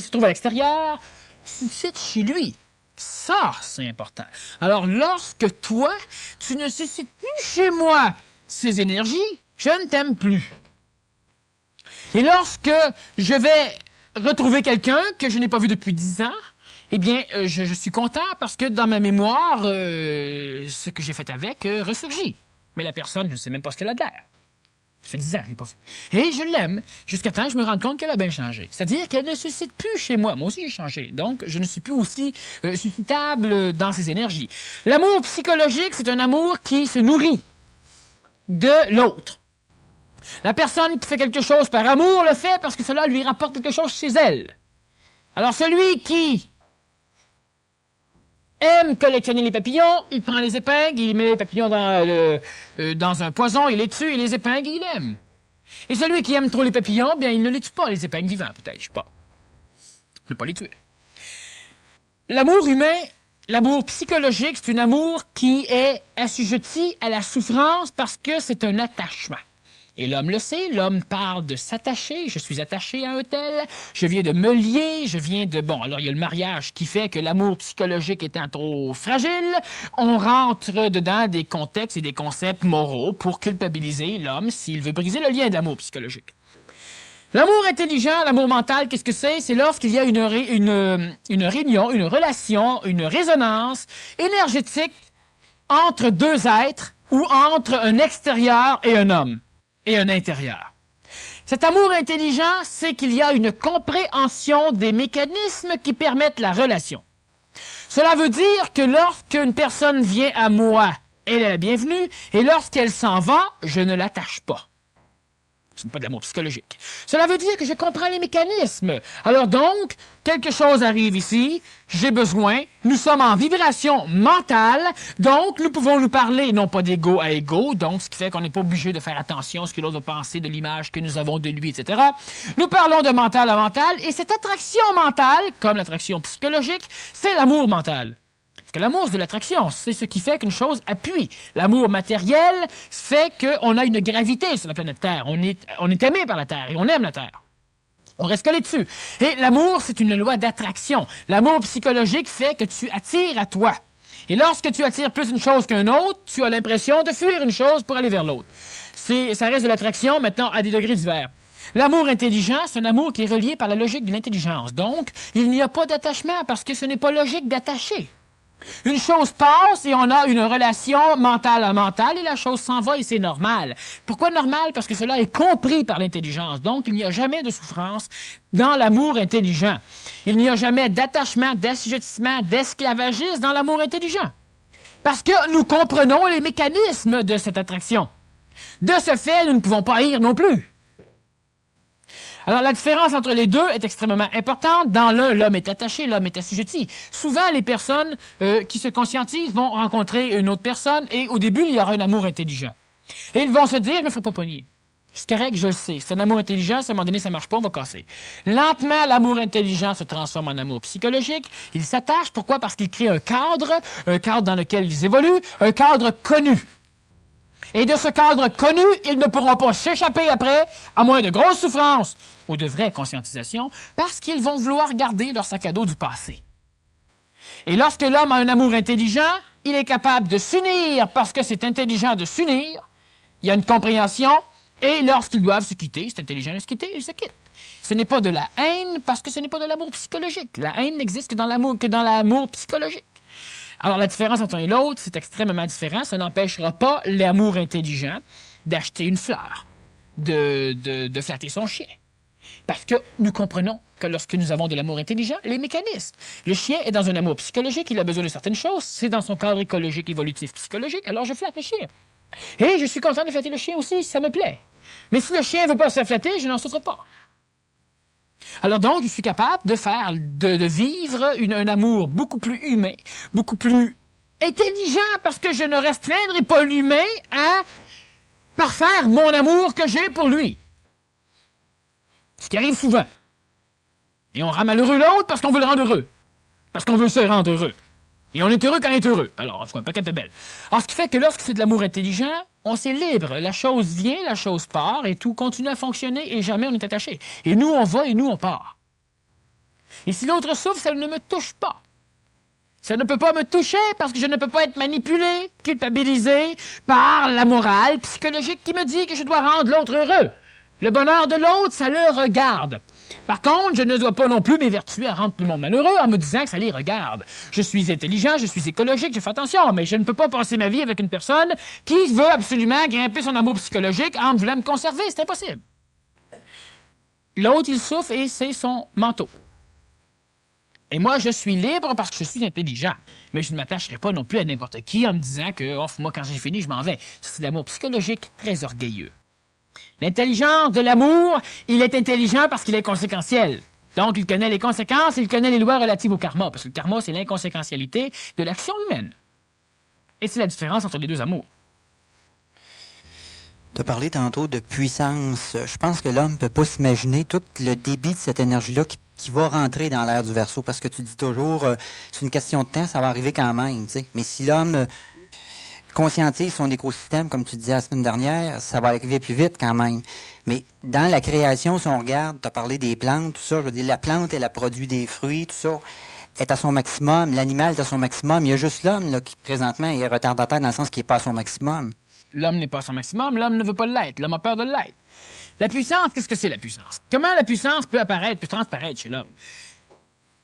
se trouve à l'extérieur, suscite chez lui. Ça, c'est important. Alors, lorsque toi, tu ne suscites plus chez moi ces énergies, je ne t'aime plus. Et lorsque je vais retrouver quelqu'un que je n'ai pas vu depuis 10 ans, eh bien, je suis content parce que dans ma mémoire, ce que j'ai fait avec ressurgit. Mais la personne, je ne sais même pas ce qu'elle a d'air. Ça fait 10 ans, je l'ai pas fait. Et je l'aime, jusqu'à temps que je me rende compte qu'elle a bien changé. C'est-à-dire qu'elle ne suscite plus chez moi. Moi aussi, j'ai changé. Donc, je ne suis plus aussi suscitable dans ses énergies. L'amour psychologique, c'est un amour qui se nourrit de l'autre. La personne qui fait quelque chose par amour le fait parce que cela lui rapporte quelque chose chez elle. Alors, celui qui aime collectionner les papillons, il prend les épingles, il met les papillons dans un poison, il les tue, et les épingles, il aime. Et celui qui aime trop les papillons, bien, il ne les tue pas, les épingles vivants, peut-être, je sais pas. Il ne peut pas les tuer. L'amour humain, l'amour psychologique, c'est un amour qui est assujetti à la souffrance parce que c'est un attachement. Et l'homme le sait, l'homme parle de s'attacher, je suis attaché à un tel, je viens de me lier, je viens de... Bon, alors il y a le mariage qui fait que l'amour psychologique étant trop fragile, on rentre dedans des contextes et des concepts moraux pour culpabiliser l'homme s'il veut briser le lien de l'amour psychologique. L'amour intelligent, l'amour mental, qu'est-ce que c'est? C'est lorsqu'il y a une réunion, une relation, une résonance énergétique entre deux êtres ou entre un extérieur et un homme. Et un intérieur. Cet amour intelligent, c'est qu'il y a une compréhension des mécanismes qui permettent la relation. Cela veut dire que lorsqu'une personne vient à moi, elle est la bienvenue, et lorsqu'elle s'en va, je ne l'attache pas. Ce n'est pas de l'amour psychologique. Cela veut dire que je comprends les mécanismes. Alors donc, quelque chose arrive ici, j'ai besoin, nous sommes en vibration mentale, donc nous pouvons nous parler non pas d'ego à ego, donc ce qui fait qu'on n'est pas obligé de faire attention à ce que l'autre va penser de l'image que nous avons de lui, etc. Nous parlons de mental à mental, et cette attraction mentale, comme l'attraction psychologique, c'est l'amour mental. Parce que l'amour, c'est de l'attraction. C'est ce qui fait qu'une chose appuie. L'amour matériel fait qu'on a une gravité sur la planète Terre. On est aimé par la Terre et on aime la Terre. On reste collé dessus. Et l'amour, c'est une loi d'attraction. L'amour psychologique fait que tu attires à toi. Et lorsque tu attires plus une chose qu'un autre, tu as l'impression de fuir une chose pour aller vers l'autre. Ça reste de l'attraction, maintenant, à des degrés divers. L'amour intelligent, c'est un amour qui est relié par la logique de l'intelligence. Donc, il n'y a pas d'attachement parce que ce n'est pas logique d'attacher. Une chose passe et on a une relation mentale à mentale et la chose s'en va et c'est normal. Pourquoi normal? Parce que cela est compris par l'intelligence. Donc, il n'y a jamais de souffrance dans l'amour intelligent. Il n'y a jamais d'attachement, d'assujettissement, d'esclavagisme dans l'amour intelligent. Parce que nous comprenons les mécanismes de cette attraction. De ce fait, nous ne pouvons pas haïr non plus. Alors, la différence entre les deux est extrêmement importante. Dans l'un, l'homme est attaché, l'homme est assujetti. Souvent, les personnes qui se conscientisent vont rencontrer une autre personne et au début, il y aura un amour intelligent. Et ils vont se dire, je me ferai pas pogner. C'est correct, je le sais. C'est un amour intelligent, à un moment donné, ça marche pas, on va casser. Lentement, l'amour intelligent se transforme en amour psychologique. Ils s'attachent. Pourquoi? Parce qu'ils créent un cadre dans lequel ils évoluent, un cadre connu. Et de ce cadre connu, ils ne pourront pas s'échapper après, à moins de grosses souffrances ou de vraies conscientisations, parce qu'ils vont vouloir garder leur sac à dos du passé. Et lorsque l'homme a un amour intelligent, il est capable de s'unir parce que c'est intelligent de s'unir. Il y a une compréhension. Et lorsqu'ils doivent se quitter, c'est intelligent de se quitter, ils se quittent. Ce n'est pas de la haine parce que ce n'est pas de l'amour psychologique. La haine n'existe que dans l'amour psychologique. Alors la différence entre un et l'autre, c'est extrêmement différent. Ça n'empêchera pas l'amour intelligent d'acheter une fleur, de flatter son chien. Parce que nous comprenons que lorsque nous avons de l'amour intelligent, les mécanismes. Le chien est dans un amour psychologique, il a besoin de certaines choses, c'est dans son cadre écologique, évolutif, psychologique, alors je flatte le chien. Et je suis content de flatter le chien aussi, ça me plaît. Mais si le chien ne veut pas se flatter, je n'en souffre pas. Alors donc, je suis capable de vivre un amour beaucoup plus humain, beaucoup plus intelligent, parce que je ne restreindrai pas l'humain à parfaire mon amour que j'ai pour lui. Ce qui arrive souvent. Et on rend malheureux l'autre parce qu'on veut le rendre heureux. Parce qu'on veut se rendre heureux. Et on est heureux quand on est heureux. Alors, on fait un paquet de belles. Alors, ce qui fait que lorsque c'est de l'amour intelligent, on s'est libre. La chose vient, la chose part, et tout continue à fonctionner, et jamais on est attaché. Et nous, on va, et nous, on part. Et si l'autre souffre, ça ne me touche pas. Ça ne peut pas me toucher parce que je ne peux pas être manipulé, culpabilisé par la morale psychologique qui me dit que je dois rendre l'autre heureux. Le bonheur de l'autre, ça le regarde. Par contre, je ne dois pas non plus m'évertuer à rendre tout le monde malheureux en me disant que ça les regarde. Je suis intelligent, je suis écologique, je fais attention, mais je ne peux pas passer ma vie avec une personne qui veut absolument grimper son amour psychologique en voulant me conserver. C'est impossible. L'autre, il souffre et c'est son manteau. Et moi, je suis libre parce que je suis intelligent. Mais je ne m'attacherai pas non plus à n'importe qui en me disant que, oh, moi, quand j'ai fini, je m'en vais. C'est de l'amour psychologique très orgueilleux. L'intelligence de l'amour, il est intelligent parce qu'il est conséquentiel. Donc, il connaît les conséquences, il connaît les lois relatives au karma, parce que le karma, c'est l'inconséquentialité de l'action humaine. Et c'est la différence entre les deux amours. Tu as parlé tantôt de puissance. Je pense que l'homme ne peut pas s'imaginer tout le débit de cette énergie-là qui va rentrer dans l'ère du Verseau, parce que tu dis toujours, c'est une question de temps, ça va arriver quand même. T'sais. Mais si l'homme conscientise son écosystème, comme tu disais la semaine dernière, ça va arriver plus vite quand même. Mais dans la création, si on regarde, tu as parlé des plantes, tout ça, je veux dire, la plante, elle a produit des fruits, tout ça, est à son maximum, l'animal est à son maximum. Il y a juste l'homme là, qui, présentement, est retardataire dans le sens qu'il n'est pas à son maximum. L'homme n'est pas à son maximum, l'homme ne veut pas l'être, l'homme a peur de l'être. La puissance, qu'est-ce que c'est la puissance? Comment la puissance peut transparaître chez l'homme?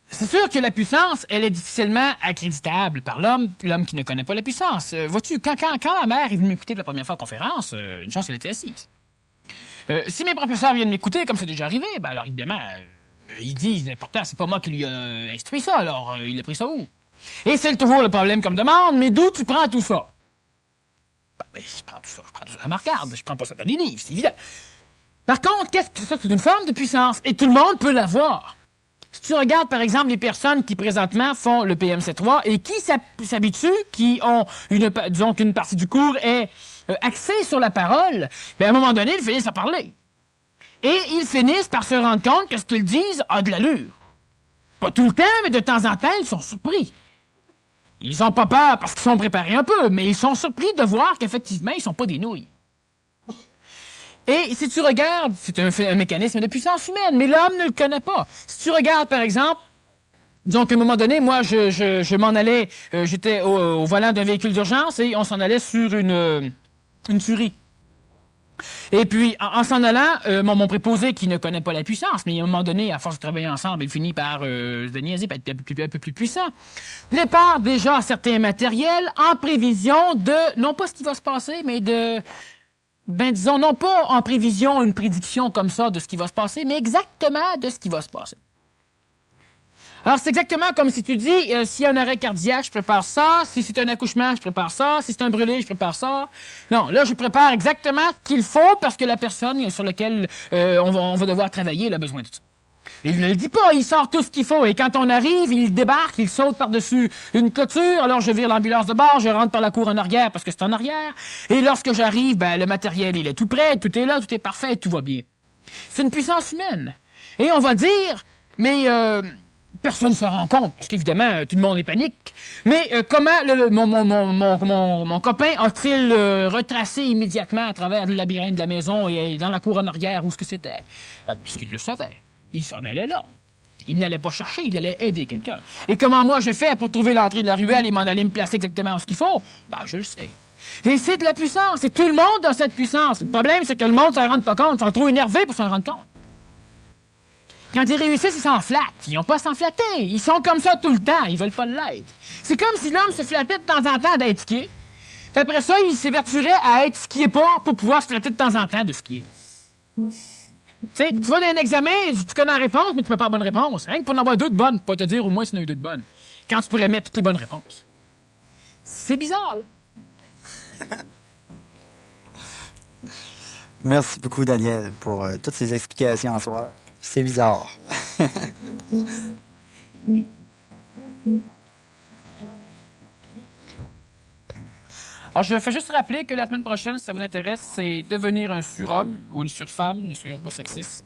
C'est sûr que la puissance, elle est difficilement accréditable par l'homme qui ne connaît pas la puissance. Vois-tu, quand ma mère est venue m'écouter pour la première fois en conférence, une chance qu'elle était assise. Si mes professeurs viennent m'écouter, comme c'est déjà arrivé, ben alors évidemment, ils disent, pourtant, c'est pas moi qui lui ai instruit ça, alors il a pris ça où? Et c'est toujours le problème qu'on me demande, mais d'où tu prends tout ça? Ben, je prends tout ça à ma regarde, je prends pas ça dans des livres, c'est évident. Par contre, qu'est-ce que ça? C'est une forme de puissance, et tout le monde peut l'avoir. Si tu regardes, par exemple, les personnes qui, présentement, font le PM7.3 et qui s'habituent, qui ont, disons qu'une partie du cours est axée sur la parole, bien, à un moment donné, ils finissent à parler. Et ils finissent par se rendre compte que ce qu'ils disent a de l'allure. Pas tout le temps, mais de temps en temps, ils sont surpris. Ils n'ont pas peur parce qu'ils sont préparés un peu, mais ils sont surpris de voir qu'effectivement, ils ne sont pas des nouilles. Et si tu regardes, c'est un mécanisme de puissance humaine, mais l'homme ne le connaît pas. Si tu regardes, par exemple, disons qu'à un moment donné, moi, je m'en allais, j'étais au volant d'un véhicule d'urgence et on s'en allait sur une tuerie. Et puis, en s'en allant, mon préposé, qui ne connaît pas la puissance, mais à un moment donné, à force de travailler ensemble, il finit par se niaiser, par être un peu plus puissant, prépare déjà certains matériels en prévision de, non pas ce qui va se passer, mais de... Ben, disons, non pas en prévision, une prédiction comme ça de ce qui va se passer, mais exactement de ce qui va se passer. Alors, c'est exactement comme si tu dis, s'il y a un arrêt cardiaque, je prépare ça. Si c'est un accouchement, je prépare ça. Si c'est un brûlé, je prépare ça. Non, là, je prépare exactement ce qu'il faut parce que la personne sur laquelle on va devoir travailler, elle a besoin de ça. Il ne le dit pas, il sort tout ce qu'il faut. Et quand on arrive, il débarque, il saute par-dessus une clôture. Alors, je vire l'ambulance de bord, je rentre par la cour en arrière parce que c'est en arrière. Et lorsque j'arrive, ben, le matériel, il est tout prêt, tout est là, tout est parfait, tout va bien. C'est une puissance humaine. Et on va dire, mais personne ne se rend compte, parce qu'évidemment, tout le monde est panique. Mais comment mon copain a-t-il retracé immédiatement à travers le labyrinthe de la maison et dans la cour en arrière où ce que c'était? Puisqu'il le savait. Il s'en allait là. Il n'allait pas chercher, il allait aider quelqu'un. Et comment moi je fais pour trouver l'entrée de la ruelle et m'en aller me placer exactement où ce qu'il faut? Ben, je le sais. Et c'est de la puissance. Et tout le monde a cette puissance. Le problème, c'est que le monde ne s'en rend pas compte. Ils sont trop énervés pour s'en rendre compte. Quand ils réussissent, ils s'en flattent. Ils n'ont pas à s'en flatter. Ils sont comme ça tout le temps. Ils veulent pas l'être. C'est comme si l'homme se flattait de temps en temps d'être skié. Puis après ça, il s'évertuerait à être skié pas pour pouvoir se flatter de temps en temps de skier. Tu sais, tu vas dans un examen, tu connais la réponse, mais tu ne fais pas la bonne réponse. Rien que pour en avoir deux de bonnes, pas te dire au moins s'il y en a eu deux de bonnes. Quand tu pourrais mettre toutes les bonnes réponses. C'est bizarre, là. Merci beaucoup, Daniel, pour toutes ces explications en soi. C'est bizarre. Alors, je fais juste rappeler que la semaine prochaine, si ça vous intéresse, c'est devenir un surhomme ou une surfemme, une surhomosexiste.